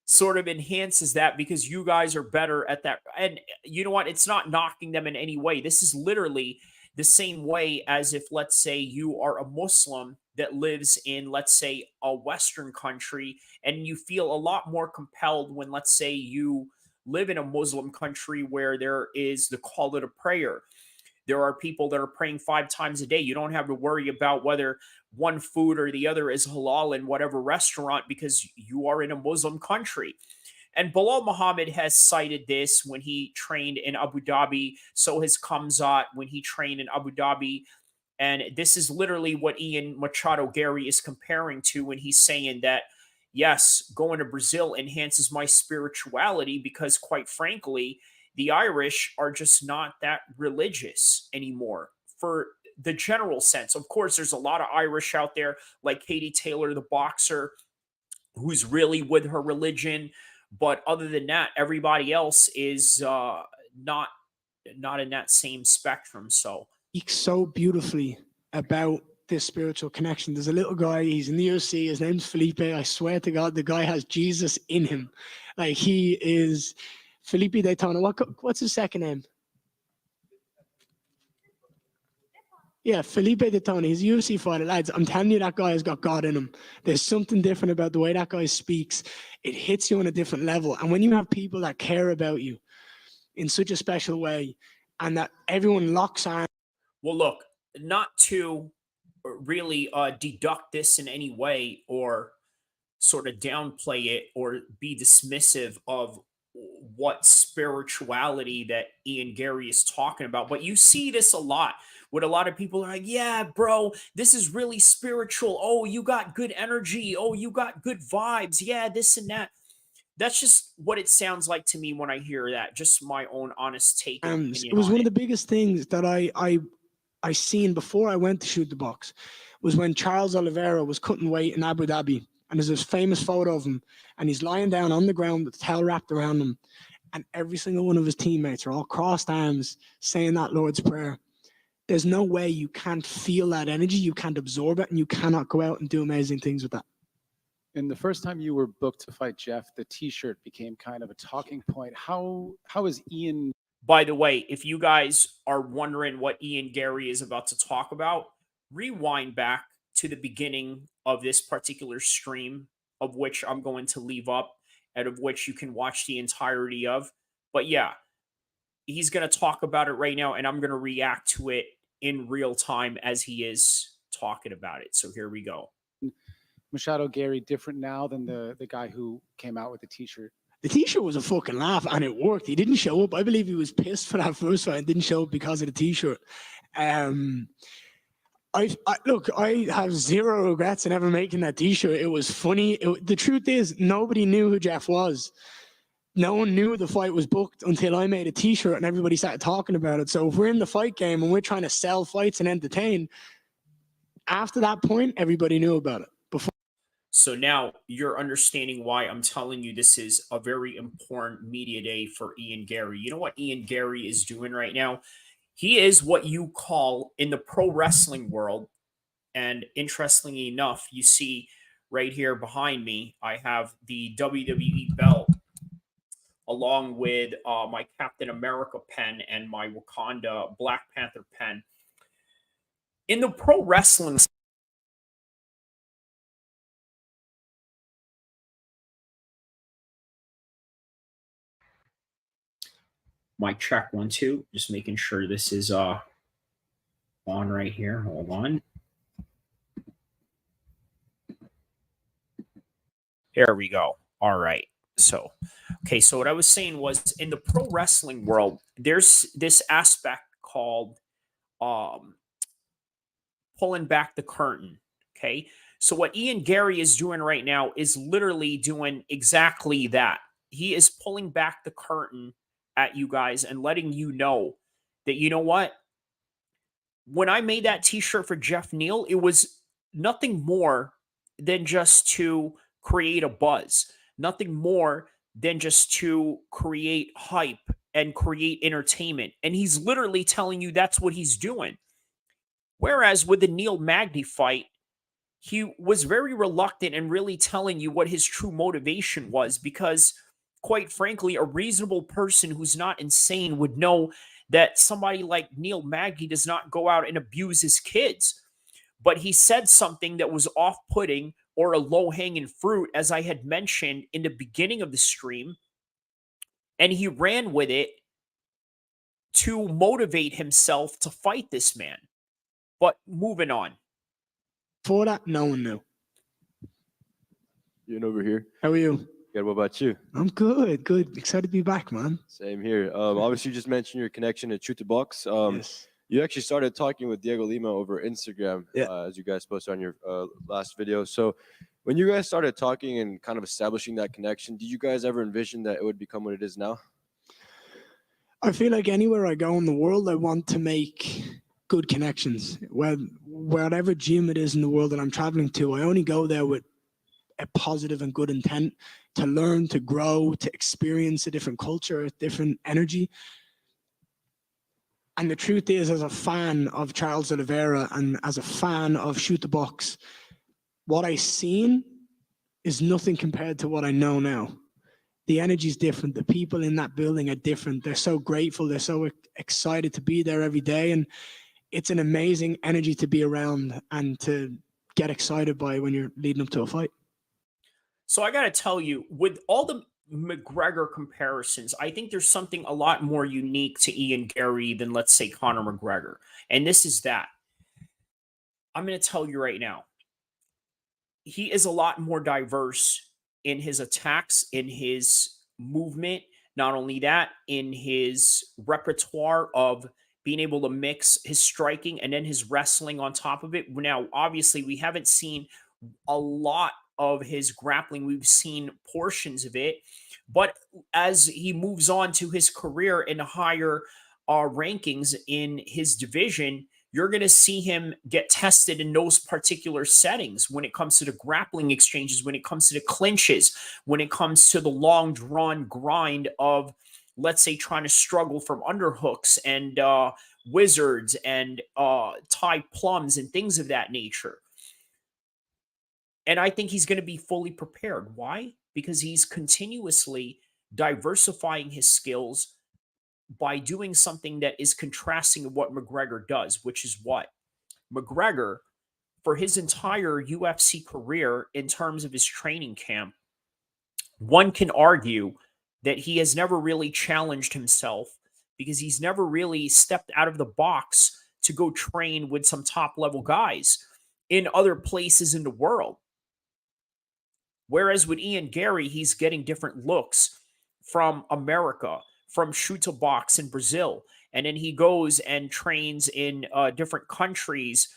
sort of enhances that because you guys are better at that. And you know what? It's not knocking them in any way. This is literally the same way as if, let's say, you are a Muslim that lives in, let's say, a Western country, and you feel a lot more compelled when, let's say, you live in a Muslim country where there is the call to prayer. There are people that are praying 5 times a day. You don't have to worry about whether one food or the other is halal in whatever restaurant because you are in a Muslim country. And Bilal Muhammad has cited this when he trained in Abu Dhabi. So has Kamzat when he trained in Abu Dhabi. And this is literally what Ian Machado Garry is comparing to when he's saying that yes, going to Brazil enhances my spirituality because, quite frankly, the Irish are just not that religious anymore for the general sense. Of course, there's a lot of Irish out there, like Katie Taylor, the boxer, who's really with her religion. But other than that, everybody else is not in that same spectrum. So Speaks so beautifully about this spiritual connection. There's a little guy, he's in the UFC, his name's Felipe. I swear to God, the guy has Jesus in him. Like, he is Felipe Daytona. What's his second name? Yeah, Felipe Daytona. He's a UFC fighter, lads. I'm telling you, that guy has got God in him. There's something different about the way that guy speaks. It hits you on a different level. And when you have people that care about you in such a special way, and that everyone locks on. well, look, not to really deduct this in any way or sort of downplay it or be dismissive of what spirituality that Ian Garry is talking about, but you see this a lot with a lot of people are like, yeah, bro, this is really spiritual. Oh, you got good energy. Oh, you got good vibes. Yeah, this and that. That's just what it sounds like to me when I hear that. Just my own honest take and It opinion was on one of it. the biggest things that I seen before I went to shoot the box was when Charles Oliveira was cutting weight in Abu Dhabi. And there's this famous photo of him, and he's lying down on the ground with the towel wrapped around him. And every single one of his teammates are all crossed arms saying that Lord's Prayer. There's no way you can't feel that energy, you can't absorb it, and you cannot go out and do amazing things with that. And the first time you were booked to fight Geoff, the T-shirt became kind of a talking point. How is Ian? By the way, if you guys are wondering what Ian Garry is about to talk about, rewind back to the beginning of this particular stream, of which I'm going to leave up and of which you can watch the entirety of. But yeah, he's going to talk about it right now, and I'm going to react to it in real time as he is talking about it. So here we go. Machado Garry different now than the guy who came out with the T-shirt? The T-shirt was a fucking laugh, and it worked. He didn't show up. I believe he was pissed for that first fight and didn't show up because of the T-shirt. Look, I have zero regrets in ever making that T-shirt. It was funny. The truth is, nobody knew who Geoff was. No one knew the fight was booked until I made a T-shirt and everybody started talking about it. So if we're in the fight game and we're trying to sell fights and entertain, after that point, everybody knew about it. So now you're understanding why I'm telling you this is a very important media day for Ian Garry. You know what Ian Garry is doing right now? He is what you call in the pro wrestling world, and interestingly enough, you see right here behind me, I have the WWE belt along with my Captain America pen and my Wakanda Black Panther pen. In the pro wrestling, mic check 1 2, just making sure this is on right here. Hold on. Here we go. All right. So, okay. So what I was saying was, in the pro wrestling world, there's this aspect called pulling back the curtain. Okay. So what Ian Garry is doing right now is literally doing exactly that. He is pulling back the curtain at you guys and letting you know that, you know what? When I made that t-shirt for Geoff Neal, it was nothing more than just to create a buzz, nothing more than just to create hype and create entertainment. And he's literally telling you that's what he's doing. Whereas with the Neal Magny fight, he was very reluctant and really telling you what his true motivation was, because quite frankly, a reasonable person who's not insane would know that somebody like Neal Magny does not go out and abuse his kids. But he said something that was off-putting or a low-hanging fruit, as I had mentioned in the beginning of the stream, and he ran with it to motivate himself to fight this man. But moving on. Before that, no one knew. Ian over here. How are you? Good. What about you? I'm good. Good. Excited to be back, man. Same here. Obviously, you just mentioned your connection to Shoot the Box. Yes. You actually started talking with Diego Lima over Instagram, Yeah. as you guys posted on your last video. So, When you guys started talking and kind of establishing that connection, did you guys ever envision that it would become what it is now? I feel like anywhere I go in the world, I want to make good connections. Wherever gym it is in the world that I'm traveling to, I only go there with a positive and good intent to learn, to grow, to experience a different culture, a different energy. And the truth is, as a fan of Charles Oliveira and as a fan of Shoot the Box, what I've seen is nothing compared to what I know now. The energy is different. The people in that building are different. They're so grateful. They're so excited to be there every day. And it's an amazing energy to be around and to get excited by when you're leading up to a fight. So I got to tell you, with all the McGregor comparisons, I think there's something a lot more unique to Ian Garry than, let's say, Conor McGregor. And this is that. I'm going to tell you right now, he is a lot more diverse in his attacks, in his movement. Not only that, in his repertoire of being able to mix his striking and then his wrestling on top of it. Now, obviously, we haven't seen a lot of his grappling. We've seen portions of it. But as he moves on to his career in higher rankings in his division, you're going to see him get tested in those particular settings when it comes to the grappling exchanges, when it comes to the clinches, when it comes to the long drawn grind of, let's say, trying to struggle from underhooks and wizards and tie plums and things of that nature. And I think he's going to be fully prepared. Why? Because he's continuously diversifying his skills by doing something that is contrasting of what McGregor does, which is what? McGregor, for his entire UFC career, in terms of his training camp, one can argue that he has never really challenged himself because he's never really stepped out of the box to go train with some top level guys in other places in the world. Whereas with Ian Garry, he's getting different looks from America, from Shoot to Box in Brazil. And then he goes and trains in different countries,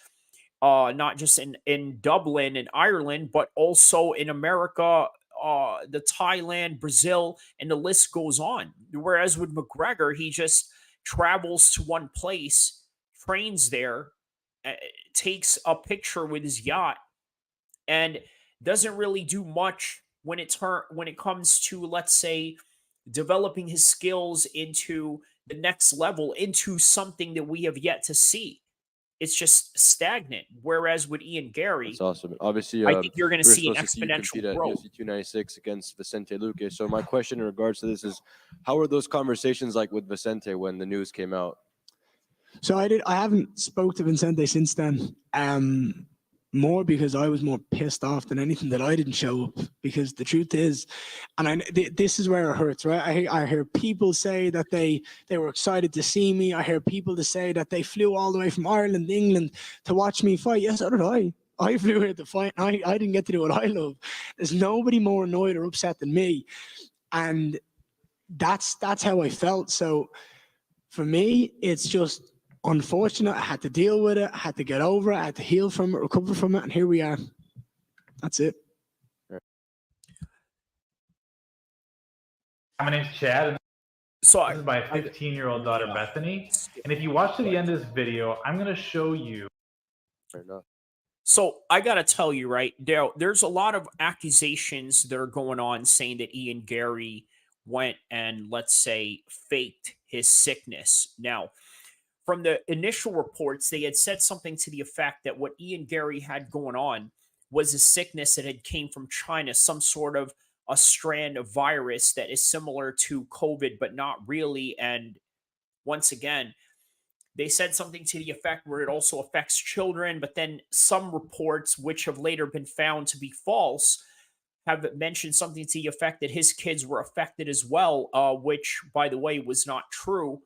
not just in Dublin and Ireland, but also in America, the Thailand, Brazil, and the list goes on. Whereas with McGregor, he just travels to one place, trains there, takes a picture with his yacht, and doesn't really do much when it comes to, let's say, developing his skills into the next level, into something that we have yet to see. It's just stagnant. Whereas with Ian Garry, That's awesome. Obviously, I think you're going to we're see an supposed to see you compete exponential at growth. UFC 296 against Vicente Luque. So my question in regards to this is, how were those conversations like with Vicente when the news came out? So I haven't spoke to Vicente since then. More because I was more pissed off than anything that I didn't show up. Because the truth is, and this is where it hurts, right? I hear people say that they were excited to see me. I hear people to say that they flew all the way from Ireland, England to watch me fight. Yes, so did I. I flew here to fight. I didn't get to do what I love. There's nobody more annoyed or upset than me, and that's how I felt. So for me, it's just unfortunate. I had to deal with it. I had to get over it. I had to heal from it, recover from it, and here we are. That's it. My name's Chad, and So this is my 15-year-old daughter, Bethany. And if you watch to the end of this video, I'm going to show you. Fair enough. So I got to tell you, right, there's a lot of accusations that are going on saying that Ian Garry went and, let's say, faked his sickness. Now, from the initial reports, they had said something to the effect that what Ian Garry had going on was a sickness that had came from China, some sort of a strand of virus that is similar to COVID, but not really. And once again, they said something to the effect where it also affects children, but then some reports, which have later been found to be false, have mentioned something to the effect that his kids were affected as well, which, by the way, was not true.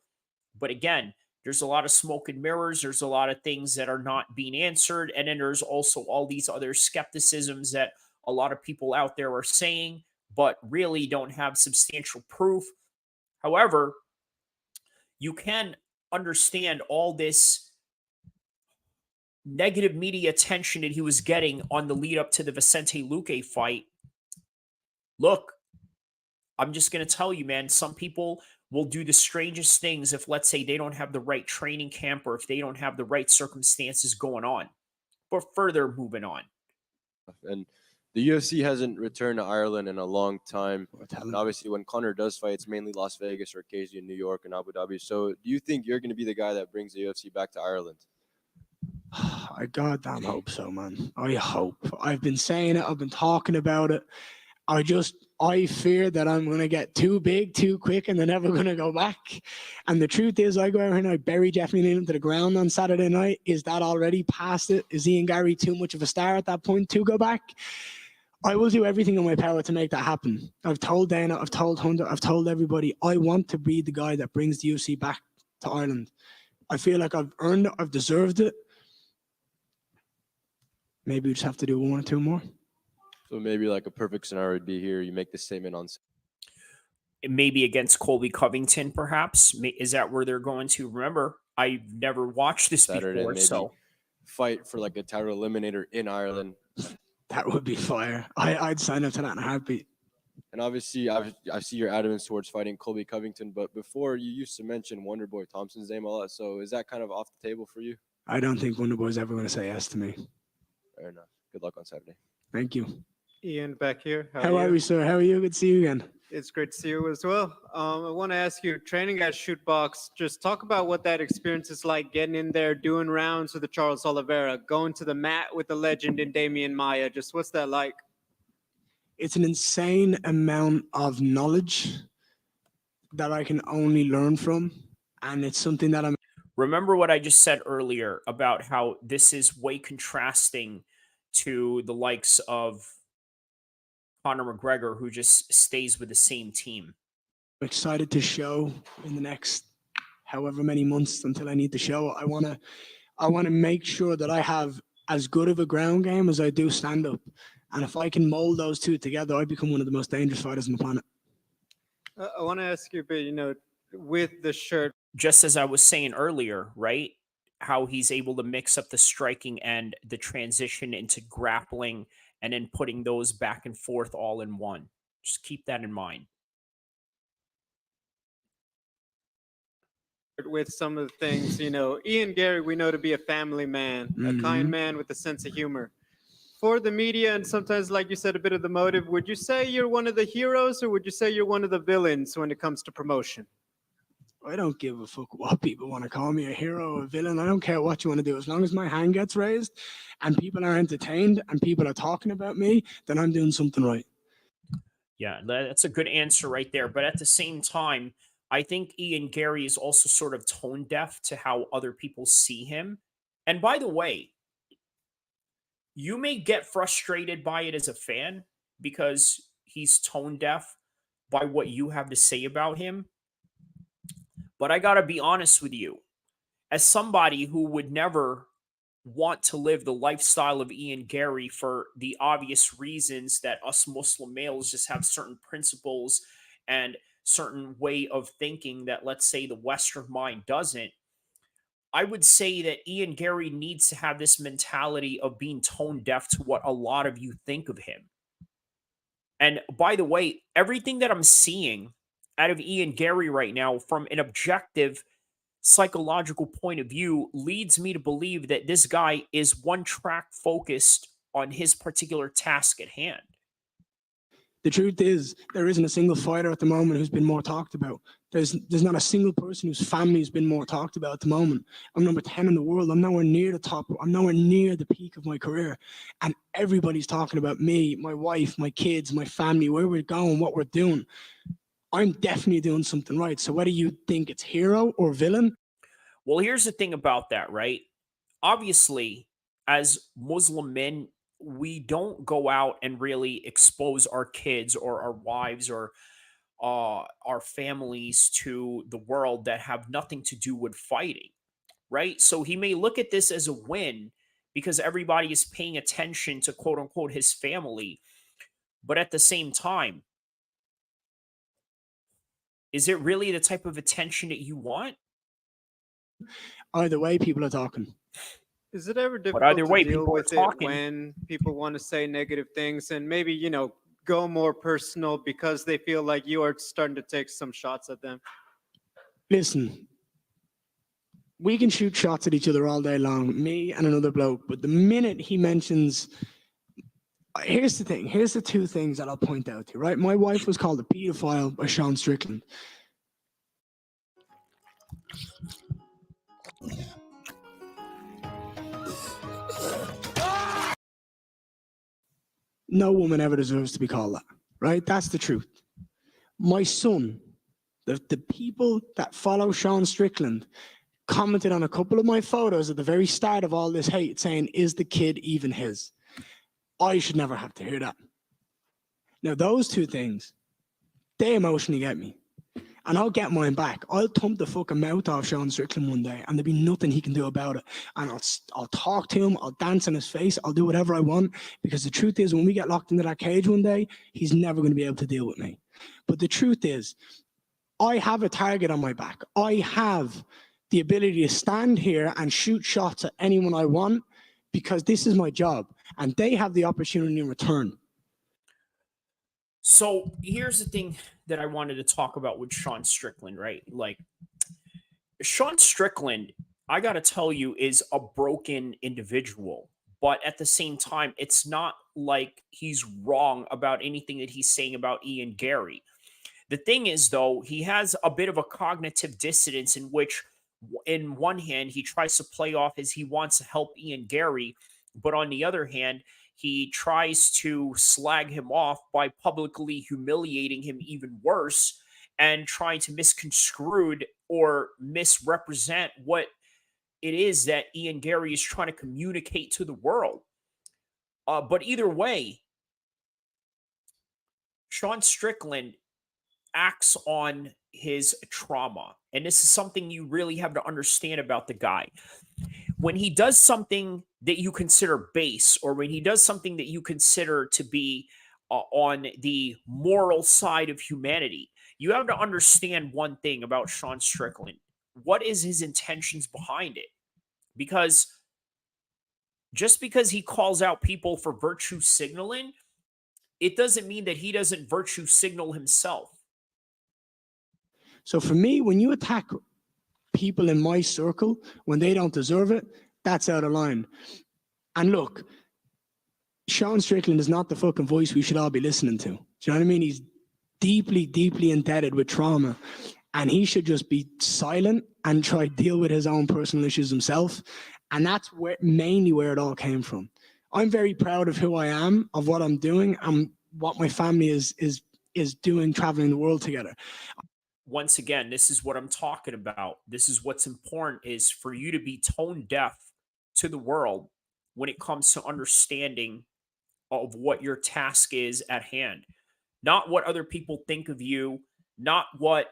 But again, there's a lot of smoke and mirrors. There's a lot of things that are not being answered. And then there's also all these other skepticisms that a lot of people out there are saying, but really don't have substantial proof. However, you can understand all this negative media attention that he was getting on the lead up to the Vicente Luque fight, look, I'm just going to tell you, man, some people will do the strangest things if, let's say, they don't have the right training camp or if they don't have the right circumstances going on. But further moving on. And the UFC hasn't returned to Ireland in a long time. And obviously, when Conor does fight, it's mainly Las Vegas or occasionally New York and Abu Dhabi. So do you think you're going to be the guy that brings the UFC back to Ireland? I goddamn hope so, man. I hope. I've been saying it. I've been talking about it. I fear that I'm going to get too big too quick and they're never going to go back. And the truth is, I go out here and I bury Geoff Neal into the ground on Saturday night. Is that already past it? Is Ian Garry too much of a star at that point to go back? I will do everything in my power to make that happen. I've told Dana, I've told Hunter, I've told everybody, I want to be the guy that brings the UFC back to Ireland. I feel like I've earned it, I've deserved it. Maybe we just have to do one or two more. So maybe like a perfect scenario would be here. You make the statement on Maybe against Colby Covington, perhaps. Is that where they're going to? Remember, I've never watched this Saturday, before, maybe so fight for like a title eliminator in Ireland. That would be fire. I'd sign up to that in a heartbeat. And obviously, I see your adamance towards fighting Colby Covington. But before, you used to mention Wonderboy Thompson's name a lot. So is that kind of off the table for you? I don't think Wonderboy's ever going to say yes to me. Fair enough. Good luck on Saturday. Thank you. Ian back here. How are we, sir? How are you? Good to see you again. It's great to see you as well. I want to ask you, training at Shootbox, just talk about what that experience is like, getting in there, doing rounds with the Charles Oliveira, going to the mat with the legend in Damian Maia. Just what's that like? It's an insane amount of knowledge that I can only learn from. And it's something that I'm... Remember what I just said earlier about how this is way contrasting to the likes of Conor McGregor, who just stays with the same team. I'm excited to show in the next however many months until I need to show. I want to make sure that I have as good of a ground game as I do stand up. And if I can mold those two together, I become one of the most dangerous fighters on the planet. I want to ask you a bit, with the shirt. Just as I was saying earlier, right? How he's able to mix up the striking and the transition into grappling and then putting those back and forth all in one. Just keep that in mind. With some of the things, Ian Garry, we know to be a family man, a kind man with a sense of humor. For the media and sometimes, like you said, a bit of the motive, would you say you're one of the heroes or would you say you're one of the villains when it comes to promotion? I don't give a fuck what people want to call me, a hero or a villain. I don't care what you want to do. As long as my hand gets raised and people are entertained and people are talking about me, then I'm doing something right. Yeah, that's a good answer right there. But at the same time, I think Ian Garry is also sort of tone deaf to how other people see him. And by the way, you may get frustrated by it as a fan because he's tone deaf by what you have to say about him. But I got to be honest with you, as somebody who would never want to live the lifestyle of Ian Garry for the obvious reasons that us Muslim males just have certain principles and certain way of thinking that, let's say, the Western mind doesn't, I would say that Ian Garry needs to have this mentality of being tone deaf to what a lot of you think of him. And by the way, everything that I'm seeing out of Ian Garry right now from an objective psychological point of view leads me to believe that this guy is one track focused on his particular task at hand. The truth is, there isn't a single fighter at the moment who's been more talked about. There's not a single person whose family has been more talked about at the moment. I'm number 10 in the world. I'm nowhere near the top. I'm nowhere near the peak of my career. And everybody's talking about me, my wife, my kids, my family, where we're going, what we're doing. I'm definitely doing something right. So whether you think it's hero or villain. Well, here's the thing about that, right? Obviously, as Muslim men, we don't go out and really expose our kids or our wives or our families to the world that have nothing to do with fighting, right? So he may look at this as a win because everybody is paying attention to quote unquote his family. But at the same time, is it really the type of attention that you want? Either way, people are talking. Is it ever But difficult either to way, deal people are with it talking. when people want to say negative things and maybe, go more personal because they feel like you are starting to take some shots at them? Listen, we can shoot shots at each other all day long, me and another bloke, but the minute he mentions, here's the thing, here's the two things that I'll point out to you, right? My wife was called a pedophile by Sean Strickland. No woman ever deserves to be called that, right? That's the truth. My son, the people that follow Sean Strickland commented on a couple of my photos at the very start of all this hate saying, is the kid even his? I should never have to hear that. Now, those two things, they emotionally get me. And I'll get mine back. I'll thump the fucking mouth off Sean Strickland one day and there'll be nothing he can do about it. And I'll talk to him, I'll dance in his face, I'll do whatever I want, because the truth is when we get locked into that cage one day, he's never going to be able to deal with me. But the truth is, I have a target on my back. I have the ability to stand here and shoot shots at anyone I want because this is my job and they have the opportunity in return. So here's the thing that I wanted to talk about with Sean Strickland, right? Like, Sean Strickland, I got to tell you, is a broken individual. But at the same time, it's not like he's wrong about anything that he's saying about Ian Garry. The thing is, though, he has a bit of a cognitive dissonance in which, in one hand, he tries to play off as he wants to help Ian Garry, but on the other hand, he tries to slag him off by publicly humiliating him even worse and trying to misconstrue or misrepresent what it is that Ian Garry is trying to communicate to the world. But either way, Sean Strickland acts on his trauma. And this is something you really have to understand about the guy. When he does something that you consider base, or when he does something that you consider to be on the moral side of humanity, you have to understand one thing about Sean Strickland. What is his intentions behind it? Because just because he calls out people for virtue signaling, it doesn't mean that he doesn't virtue signal himself. So for me, when you attack people in my circle when they don't deserve it, that's out of line. And look, Sean Strickland is not the fucking voice we should all be listening to. Do you know what I mean? He's deeply, deeply indebted with trauma, and he should just be silent and try to deal with his own personal issues himself. And that's mainly where it all came from. I'm very proud of who I am, of what I'm doing, and what my family is doing, traveling the world together. Once again, this is what I'm talking about. This is what's important, is for you to be tone deaf to the world when it comes to understanding of what your task is at hand. Not what other people think of you, not what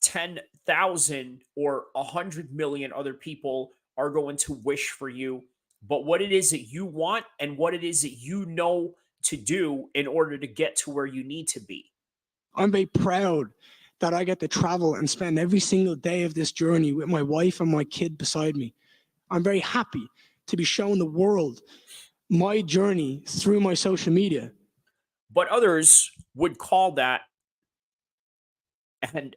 10,000 or 100 million other people are going to wish for you, but what it is that you want and what it is that you know to do in order to get to where you need to be. I'm very proud that I get to travel and spend every single day of this journey with my wife and my kid beside me. I'm very happy to be showing the world my journey through my social media. But others would call that, and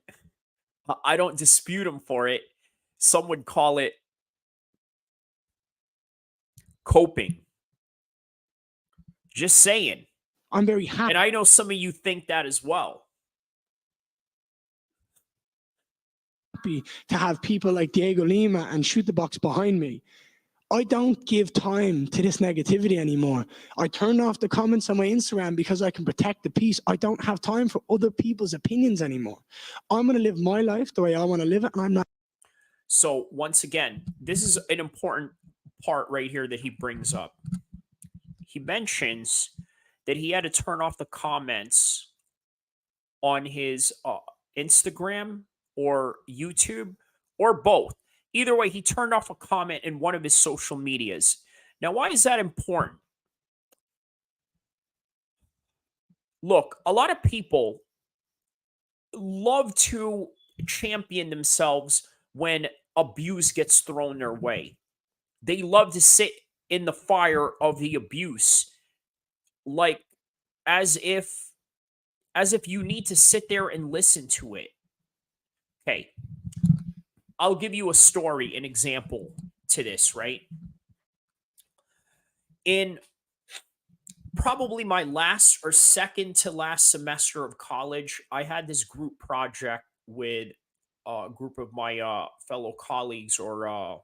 I don't dispute them for it, some would call it coping. Just saying. I'm very happy. And I know some of you think that as well. To have people like Diego Lima and Shoot the Box behind me. I don't give time to this negativity anymore. I turn off the comments on my Instagram because I can protect the peace. I don't have time for other people's opinions anymore. I'm going to live my life the way I want to live it, and I'm not. So once again, this is an important part right here that he brings up. He mentions that he had to turn off the comments on his Instagram or YouTube, or both. Either way, he turned off a comment in one of his social medias. Now, why is that important? Look, a lot of people love to champion themselves when abuse gets thrown their way. they love to sit in the fire of the abuse, like as if you need to sit there and listen to it. Okay, I'll give you a story, an example to this, right? In probably my last or second to last semester of college, I had this group project with a group of my fellow colleagues or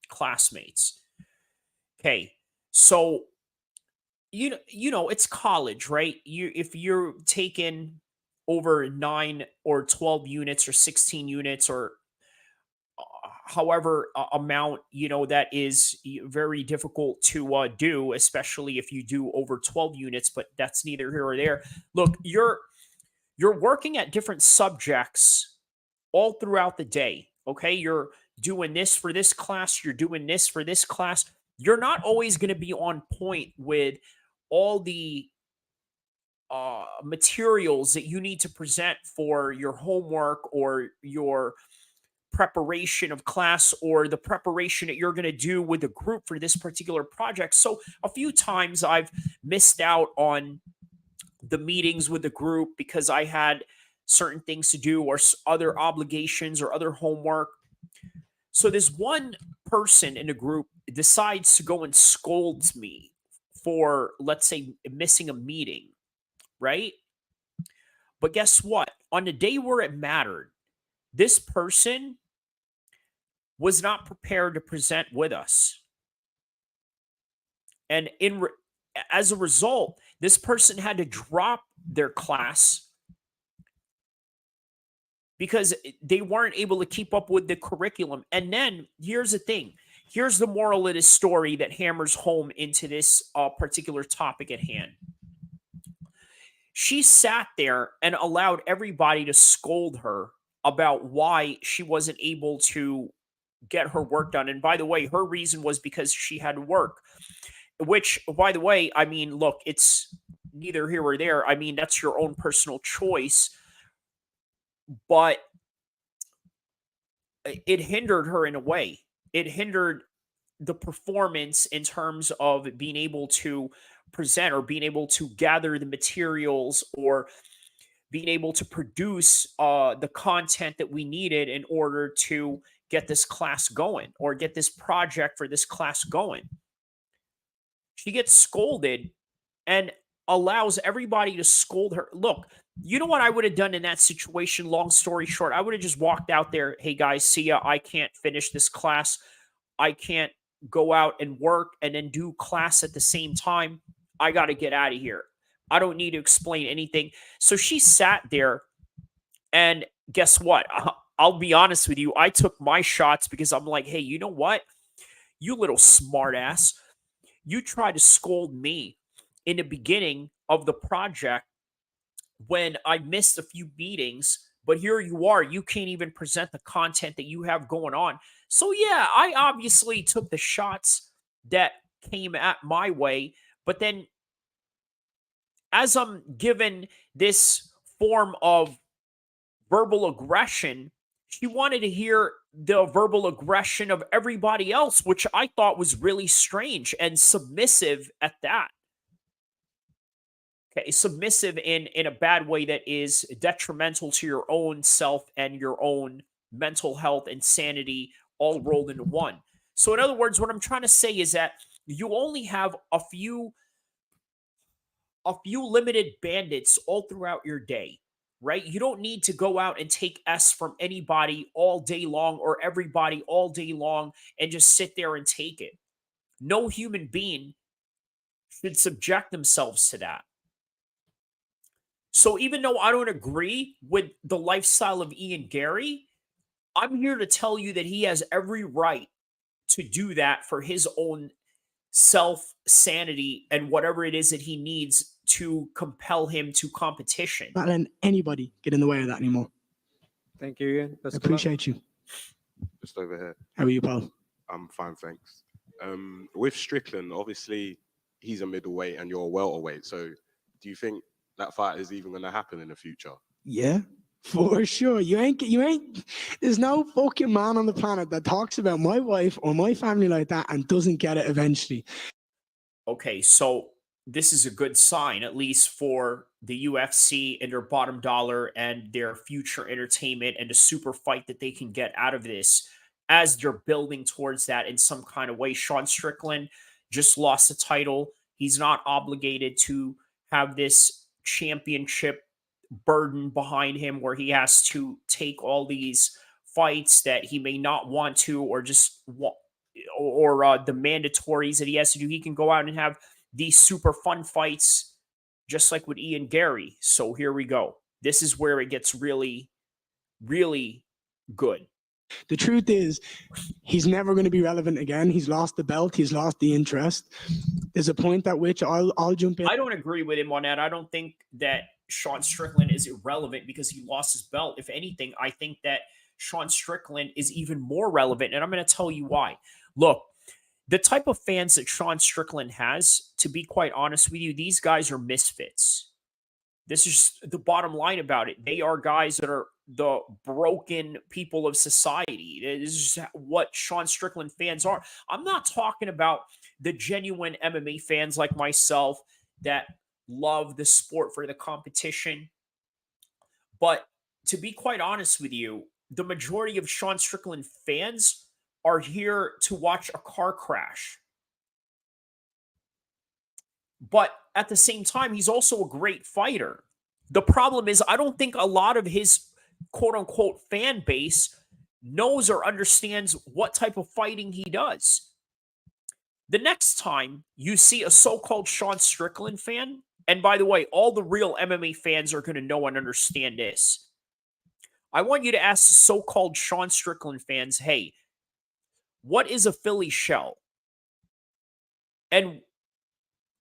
classmates. Okay, so you know it's college, right? If you're taking over 9 or 12 units or 16 units or however amount, that is very difficult to do, especially if you do over 12 units, but that's neither here or there. Look, you're working at different subjects all throughout the day. Okay, you're doing this for this class, you're doing this for this class. You're not always going to be on point with all the materials that you need to present for your homework or your preparation of class or the preparation that you're going to do with the group for this particular project. So a few times I've missed out on the meetings with the group because I had certain things to do or other obligations or other homework. So this one person in the group decides to go and scolds me for, let's say, missing a meeting, right? But guess what? On the day where it mattered, this person was not prepared to present with us. And as a result, this person had to drop their class because they weren't able to keep up with the curriculum. And then here's the thing. Here's the moral of this story that hammers home into this particular topic at hand. She sat there and allowed everybody to scold her about why she wasn't able to get her work done. And by the way, her reason was because she had to work, which, by the way, I mean, look, it's neither here or there. I mean, that's your own personal choice, but it hindered her in a way. It hindered the performance in terms of being able to present or being able to gather the materials or being able to produce the content that we needed in order to get this class going or get this project for this class going. She gets scolded and allows everybody to scold her. Look, you know what I would have done in that situation? Long story short, I would have just walked out there. Hey guys, see ya. I can't finish this class. I can't go out and work and then do class at the same time. I got to get out of here. I don't need to explain anything. So she sat there, and guess what? I'll be honest with you. I took my shots because I'm like, hey, you know what? You little smartass. You tried to scold me in the beginning of the project when I missed a few meetings, but here you are. You can't even present the content that you have going on. So yeah, I obviously took the shots that came at my way, but then as I'm given this form of verbal aggression, she wanted to hear the verbal aggression of everybody else, which I thought was really strange and submissive at that. Okay, submissive in a bad way that is detrimental to your own self and your own mental health and sanity all rolled into one. So in other words, what I'm trying to say is that you only have a few limited bandits all throughout your day, right? You don't need to go out and take S from anybody all day long or everybody all day long and just sit there and take it. No human being should subject themselves to that. So even though I don't agree with the lifestyle of Garry, I'm here to tell you that he has every right to do that for his own self sanity and whatever it is that he needs to compel him to competition. Not letting anybody get in the way of that anymore. Thank you, Ian. I appreciate you. Just over here. How are you, pal? I'm fine, thanks. With Strickland, obviously he's a middleweight and you're a welterweight. So do you think that fight is even going to happen in the future? Yeah, For sure. You ain't, there's no fucking man on the planet that talks about my wife or my family like that and doesn't get it eventually. Okay, so this is a good sign, at least for the UFC and their bottom dollar and their future entertainment and the super fight that they can get out of this as they're building towards that in some kind of way. Sean Strickland just lost the title. He's not obligated to have this championship burden behind him where he has to take all these fights that he may not want to or just or the mandatories that he has to do. He can go out and have these super fun fights just like with Ian Garry. So here we go. This is where it gets really, really good. The truth is, he's never going to be relevant again. He's lost the belt. He's lost the interest. There's a point at which I'll jump in. I don't agree with him on that. I don't think that Sean Strickland is irrelevant because he lost his belt. If anything, I think that Sean Strickland is even more relevant, and I'm going to tell you why. Look, the type of fans that Sean Strickland has, to be quite honest with you, these guys are misfits. This is the bottom line about it. They are guys that are the broken people of society. This is what Sean Strickland fans are. I'm not talking about the genuine MMA fans like myself that love the sport for the competition. But to be quite honest with you, the majority of Sean Strickland fans are here to watch a car crash. But at the same time, he's also a great fighter. The problem is, I don't think a lot of his quote-unquote fan base knows or understands what type of fighting he does. The next time you see a so-called Sean Strickland fan, and by the way, all the real MMA fans are going to know and understand this. I want you to ask the so-called Sean Strickland fans, hey, what is a Philly shell? And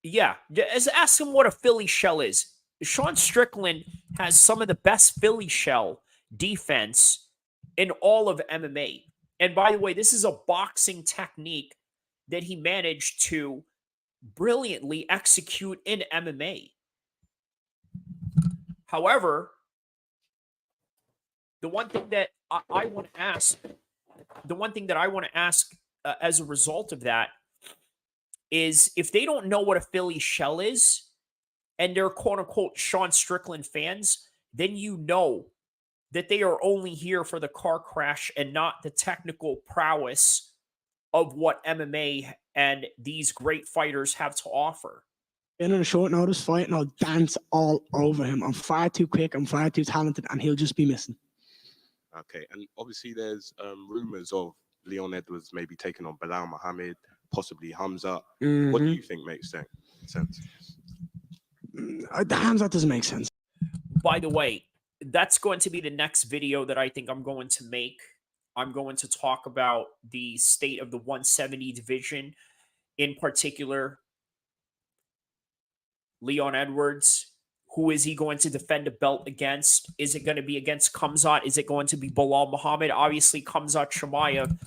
yeah, just ask them what a Philly shell is. Sean Strickland has some of the best Philly shell defense in all of MMA. And by the way, this is a boxing technique that he managed to brilliantly execute in MMA. However, the one thing that I want to ask, as a result of that is if they don't know what a Philly shell is and they're quote unquote Sean Strickland fans, then you know that they are only here for the car crash and not the technical prowess of what MMA and these great fighters have to offer. In a short notice fight, and I'll dance all over him. I'm far too quick, I'm far too talented, and he'll just be missing. Okay, and obviously there's rumors of Leon Edwards maybe taking on Bilal Muhammad, possibly Hamza. Mm-hmm. What do you think makes sense? Hamza doesn't make sense. By the way, that's going to be the next video that I think I'm going to make. I'm going to talk about the state of the 170 division, in particular, Leon Edwards. Who is he going to defend a belt against? Is it going to be against Khamzat? Is it going to be Bilal Muhammad? Obviously, Khamzat Chimaev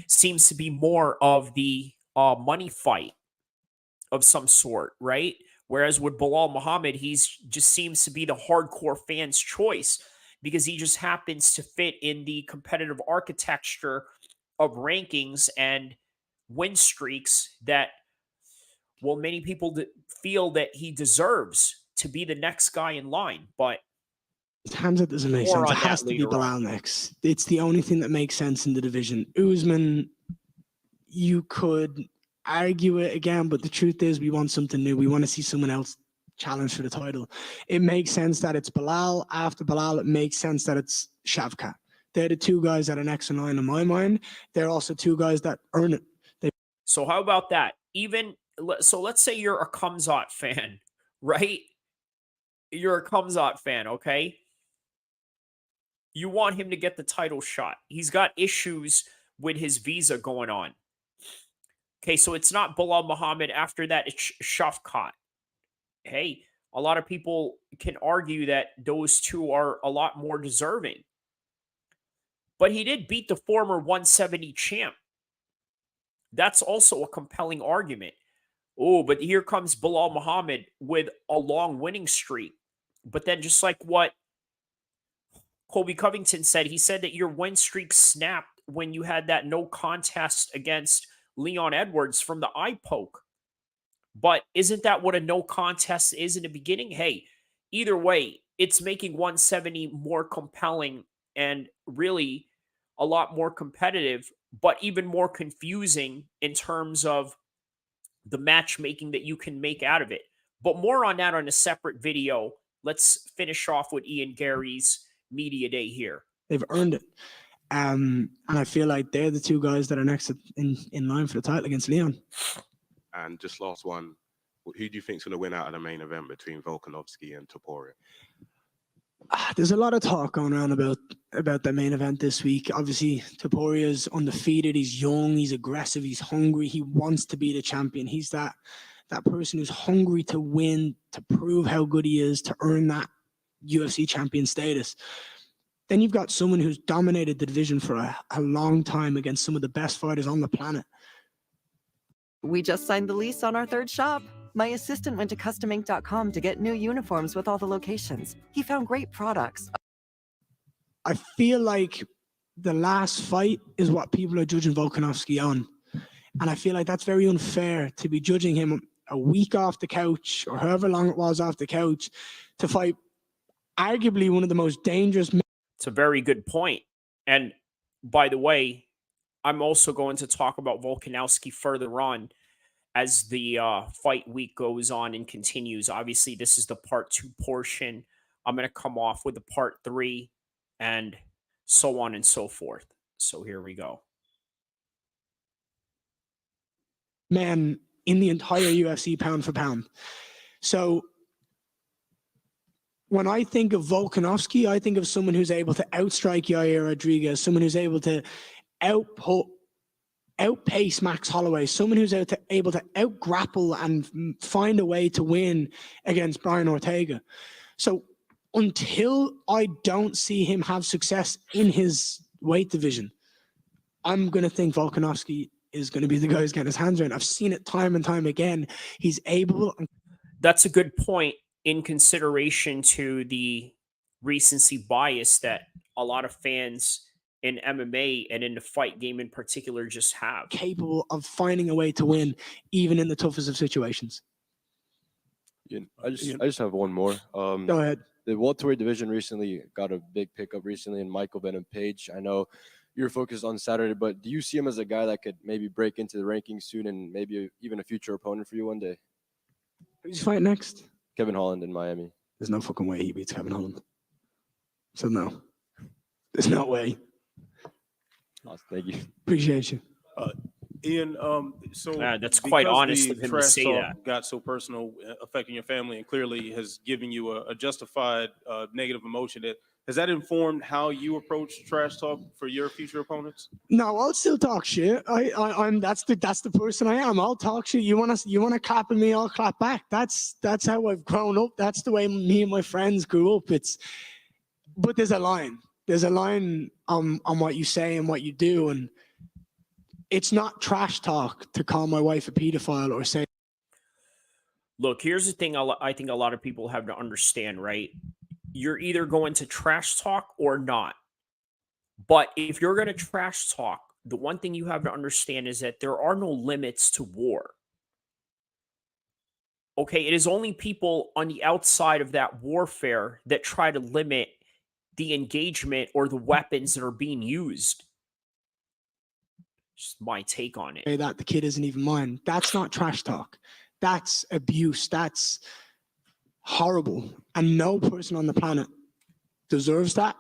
seems to be more of the money fight of some sort, right? Whereas with Bilal Muhammad, he's just seems to be the hardcore fan's choice because he just happens to fit in the competitive architecture of rankings and win streaks that, well, many people feel that he deserves to be the next guy in line. But Hamza doesn't make sense. It has to be Bilal next. It's the only thing that makes sense in the division. Usman, you could argue it again, but the truth is we want something new. We want to see someone else challenge for the title. It makes sense that it's Bilal. After Bilal, it makes sense that it's Shavkat. They're the two guys that are next in line in my mind. They're also two guys that earn it. So how about that? So let's say you're a Khamzat fan, right? You're a Khamzat fan, okay? You want him to get the title shot. He's got issues with his visa going on. Okay, so it's not Bilal Muhammad. After that, it's Shavkat. Hey, a lot of people can argue that those two are a lot more deserving. But he did beat the former 170 champ. That's also a compelling argument. Oh, but here comes Bilal Muhammad with a long winning streak. But then just like what Colby Covington said. He said that your win streak snapped when you had that no contest against Leon Edwards from the eye poke. But isn't that what a no contest is in the beginning? Hey, either way, it's making 170 more compelling and really a lot more competitive, but even more confusing in terms of the matchmaking that you can make out of it. But more on that on a separate video. Let's finish off with Ian Garry's media day here. They've earned it. And I feel like they're the two guys that are next in line for the title against Leon. And just last one, who do you think's going to win out of the main event between Volkanovski and Topuria? There's a lot of talk going around about the main event this week. Obviously, Topuria's undefeated. He's young. He's aggressive. He's hungry. He wants to be the champion. He's that person who's hungry to win, to prove how good he is, to earn that UFC champion status. Then you've got someone who's dominated the division for a long time against some of the best fighters on the planet. We just signed the lease on our third shop. My assistant went to customink.com to get new uniforms with all the locations. He found great products. I feel like the last fight is what people are judging Volkanovski on. And I feel like that's very unfair to be judging him a week off the couch or however long it was off the couch to fight arguably one of the most dangerous. It's a very good point. And by the way, I'm also going to talk about Volkanovski further on as the fight week goes on and continues. Obviously, this is the part 2 portion. I'm going to come off with the part 3 and so on and so forth. So here we go. Man, in the entire UFC pound for pound. So when I think of Volkanovski, I think of someone who's able to outstrike Yair Rodriguez, someone who's able to outpace Max Holloway, someone who's able to out-grapple and find a way to win against Brian Ortega. So until I don't see him have success in his weight division, I'm going to think Volkanovski is going to be the guy who's getting his hands around. I've seen it time and time again. He's able. That's a good point in consideration to the recency bias that a lot of fans in MMA and in the fight game in particular just have. Capable of finding a way to win even in the toughest of situations. Yeah, I just have one more. Go ahead. The welterweight division recently got a big pickup recently in Michael Venom Page. I know you're focused on Saturday, but do you see him as a guy that could maybe break into the rankings soon and maybe even a future opponent for you one day? Who's he fight next? Kevin Holland in Miami. There's no fucking way he beats Kevin Holland. So no. There's no way. Awesome, thank you. Appreciate you. Ian, so that's quite honest of him to say that. Got so personal, affecting your family, and clearly has given you a justified negative emotion. Has that informed how you approach trash talk for your future opponents? No, I'll still talk shit. I'm that's the person I am. I'll talk shit. You wanna clap at me, I'll clap back. That's how I've grown up. That's the way me and my friends grew up. But there's a line. There's a line on what you say and what you do, and it's not trash talk to call my wife a pedophile or say. Look, here's the thing I think a lot of people have to understand, right? You're either going to trash talk or not. But if you're going to trash talk, the one thing you have to understand is that there are no limits to war. Okay, it is only people on the outside of that warfare that try to limit the engagement or the weapons that are being used. Just my take on it. That the kid isn't even mine. That's not trash talk. That's abuse. That's horrible. And no person on the planet deserves that.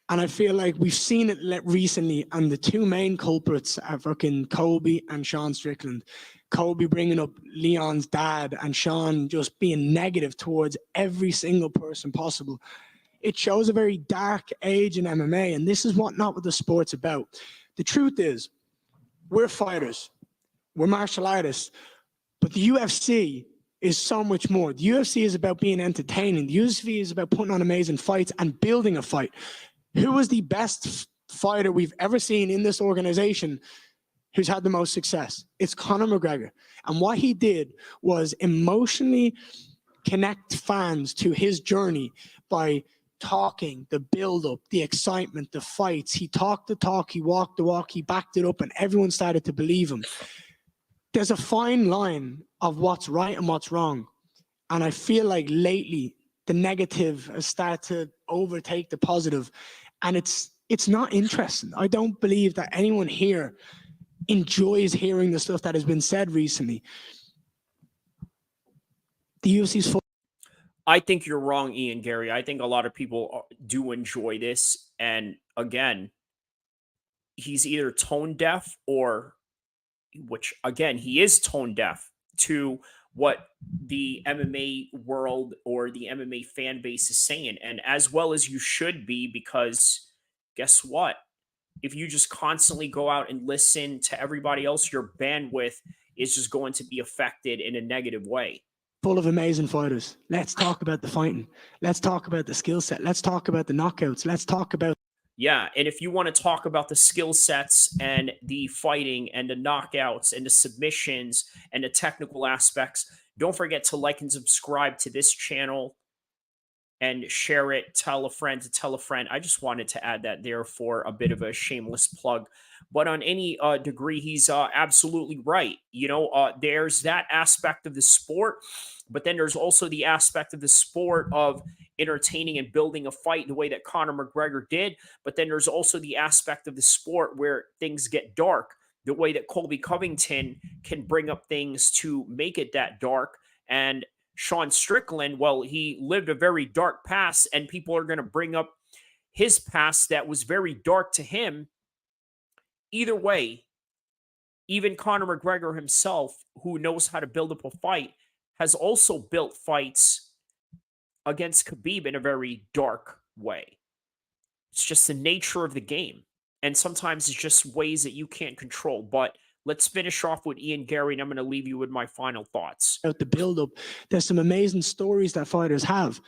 And I feel like we've seen it recently, and the two main culprits are fucking Colby and Sean Strickland. Colby bringing up Leon's dad and Sean just being negative towards every single person possible. It shows a very dark age in MMA, and this is not what the sport's about. The truth is, we're fighters. We're martial artists. But the UFC is so much more. The UFC is about being entertaining. The UFC is about putting on amazing fights and building a fight. Who was the best fighter we've ever seen in this organization who's had the most success? It's Conor McGregor. And what he did was emotionally connect fans to his journey by talking, the build-up, the excitement, the fights. He talked the talk, he walked the walk, he backed it up, and everyone started to believe him. There's a fine line of what's right and what's wrong. And I feel like lately the negative has started to overtake the positive. And it's not interesting. I don't believe that anyone here enjoys hearing the stuff that has been said recently. The UFC's full. I think you're wrong, Ian, Garry. I think a lot of people do enjoy this. And again, he's either tone deaf or, which again, he is tone deaf to what the MMA world or the MMA fan base is saying. And as well as you should be, because guess what? If you just constantly go out and listen to everybody else, your bandwidth is just going to be affected in a negative way. Full of amazing fighters. Let's talk about the fighting. Let's talk about the skill set. Let's talk about the knockouts. Let's talk about. Yeah, and if you want to talk about the skill sets and the fighting and the knockouts and the submissions and the technical aspects, don't forget to like and subscribe to this channel and share it, tell a friend to tell a friend. I just wanted to add that there for a bit of a shameless plug. But on any degree, he's absolutely right. You know, there's that aspect of the sport, but then there's also the aspect of the sport of entertaining and building a fight the way that Conor McGregor did. But then there's also the aspect of the sport where things get dark, the way that Colby Covington can bring up things to make it that dark. And Sean Strickland, well, he lived a very dark past, and people are going to bring up his past that was very dark to him. Either way, even Conor McGregor himself, who knows how to build up a fight, has also built fights against Khabib in a very dark way. It's just the nature of the game. And sometimes it's just ways that you can't control. But let's finish off with Ian Garry, and I'm going to leave you with my final thoughts. Out the build-up, there's some amazing stories that fighters have.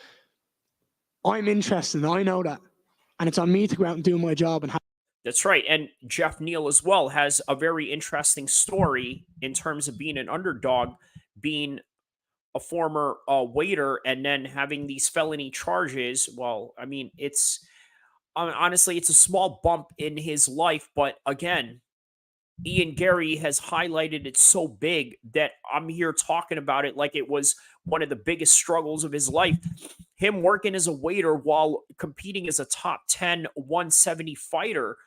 I'm interested, I know that. And it's on me to go out and do my job. And That's right. And Geoff Neal as well has a very interesting story in terms of being an underdog, being a former waiter, and then having these felony charges. Well, I mean, honestly, it's a small bump in his life. But again, Ian Garry has highlighted it so big that I'm here talking about it like it was one of the biggest struggles of his life. Him working as a waiter while competing as a top 10 170 fighter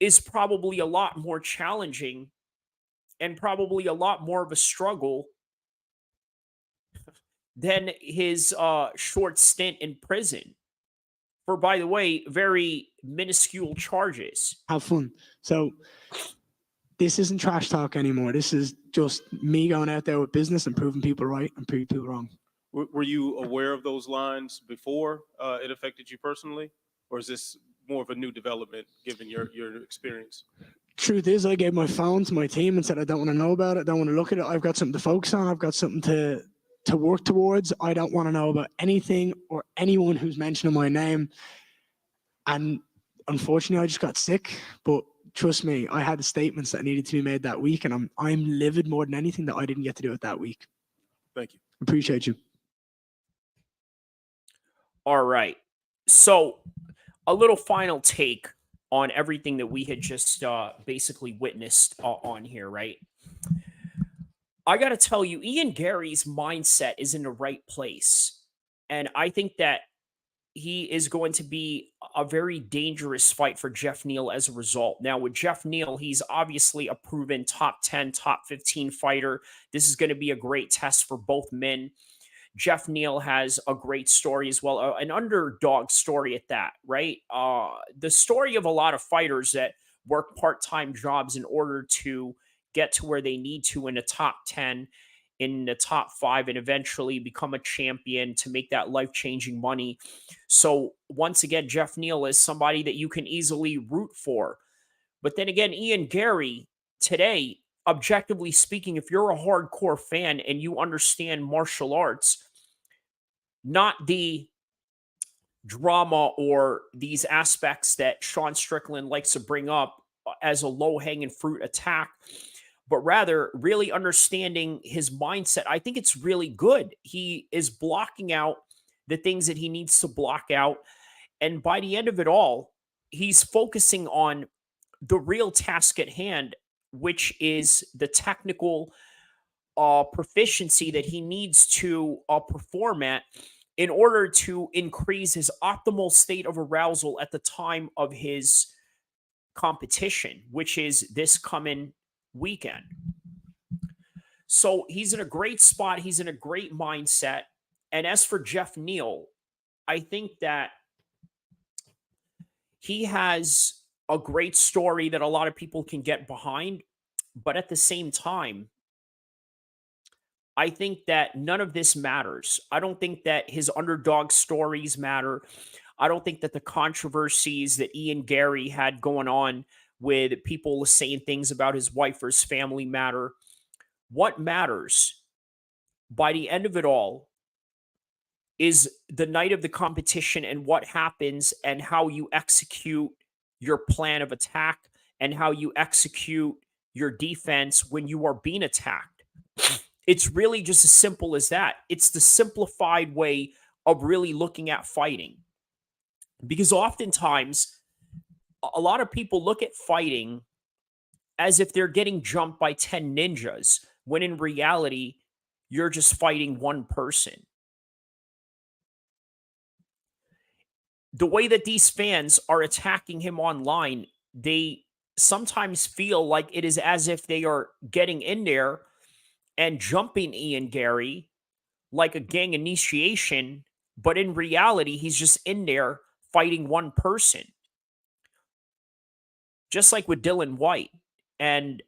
is probably a lot more challenging and probably a lot more of a struggle than his short stint in prison for, by the way, very minuscule charges. have fun. So this isn't trash talk anymore. This is just me going out there with business and proving people right and proving people wrong. Were you aware of those lines before it affected you personally, or is this more of a new development given your experience? Truth is, I gave my phone to my team and said, I don't want to know about it. I don't want to look at it. I've got something to focus on. I've got something to work towards. I don't want to know about anything or anyone who's mentioning my name. And unfortunately, I just got sick. But trust me, I had the statements that needed to be made that week, and I'm livid more than anything that I didn't get to do it that week. Thank you. Appreciate you. All right. So a little final take on everything that we had just basically witnessed on here, right? I got to tell you, Ian Garry's mindset is in the right place. And I think that he is going to be a very dangerous fight for Geoff Neal as a result. Now, with Geoff Neal, he's obviously a proven top 10, top 15 fighter. This is going to be a great test for both men. Geoff Neal has a great story as well, an underdog story at that, right? The story of a lot of fighters that work part-time jobs in order to get to where they need to in the top 10, in the top 5, and eventually become a champion to make that life-changing money. So once again, Geoff Neal is somebody that you can easily root for. But then again, Ian Garry, today, objectively speaking, if you're a hardcore fan and you understand martial arts, not the drama or these aspects that Sean Strickland likes to bring up as a low-hanging fruit attack, but rather really understanding his mindset, I think it's really good. He is blocking out the things that he needs to block out. And by the end of it all, he's focusing on the real task at hand, which is the technical proficiency that he needs to perform at in order to increase his optimal state of arousal at the time of his competition, which is this coming weekend. So he's in a great spot. He's in a great mindset. And as for Geoff Neal, I think that he has a great story that a lot of people can get behind. But at the same time, I think that none of this matters. I don't think that his underdog stories matter. I don't think that the controversies that Garry had going on with people saying things about his wife or his family matter. What matters by the end of it all is the night of the competition and what happens and how you execute your plan of attack and how you execute your defense when you are being attacked. It's really just as simple as that. It's the simplified way of really looking at fighting. Because oftentimes, a lot of people look at fighting as if they're getting jumped by 10 ninjas, when in reality, you're just fighting one person. The way that these fans are attacking him online, they sometimes feel like it is as if they are getting in there and jumping Garry like a gang initiation, but in reality, he's just in there fighting one person. Just like with Dillian Whyte and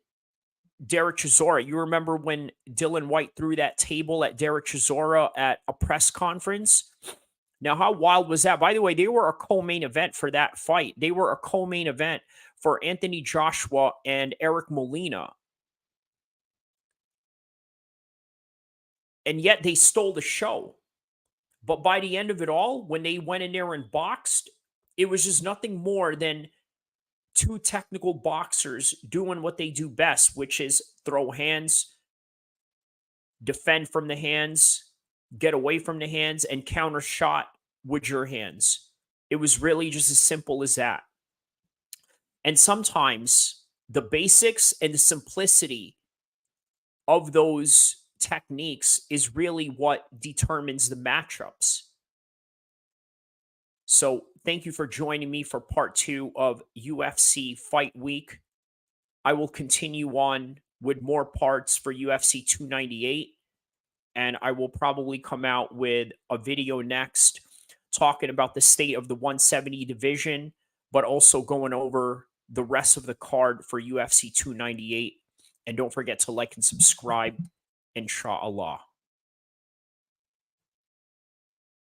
Derek Chisora. You remember when Dillian Whyte threw that table at Derek Chisora at a press conference? Now, how wild was that? By the way, they were a co-main event for that fight. They were a co-main event for Anthony Joshua and Eric Molina. And yet they stole the show. But by the end of it all, when they went in there and boxed, it was just nothing more than two technical boxers doing what they do best, which is throw hands, defend from the hands, get away from the hands, and counter shot with your hands. It was really just as simple as that. And sometimes the basics and the simplicity of those techniques is really what determines the matchups. So thank you for joining me for part 2 of UFC Fight Week. I will continue on with more parts for UFC 298, and I will probably come out with a video next talking about the state of the 170 division, but also going over the rest of the card for UFC 298. And don't forget to like and subscribe, inshallah.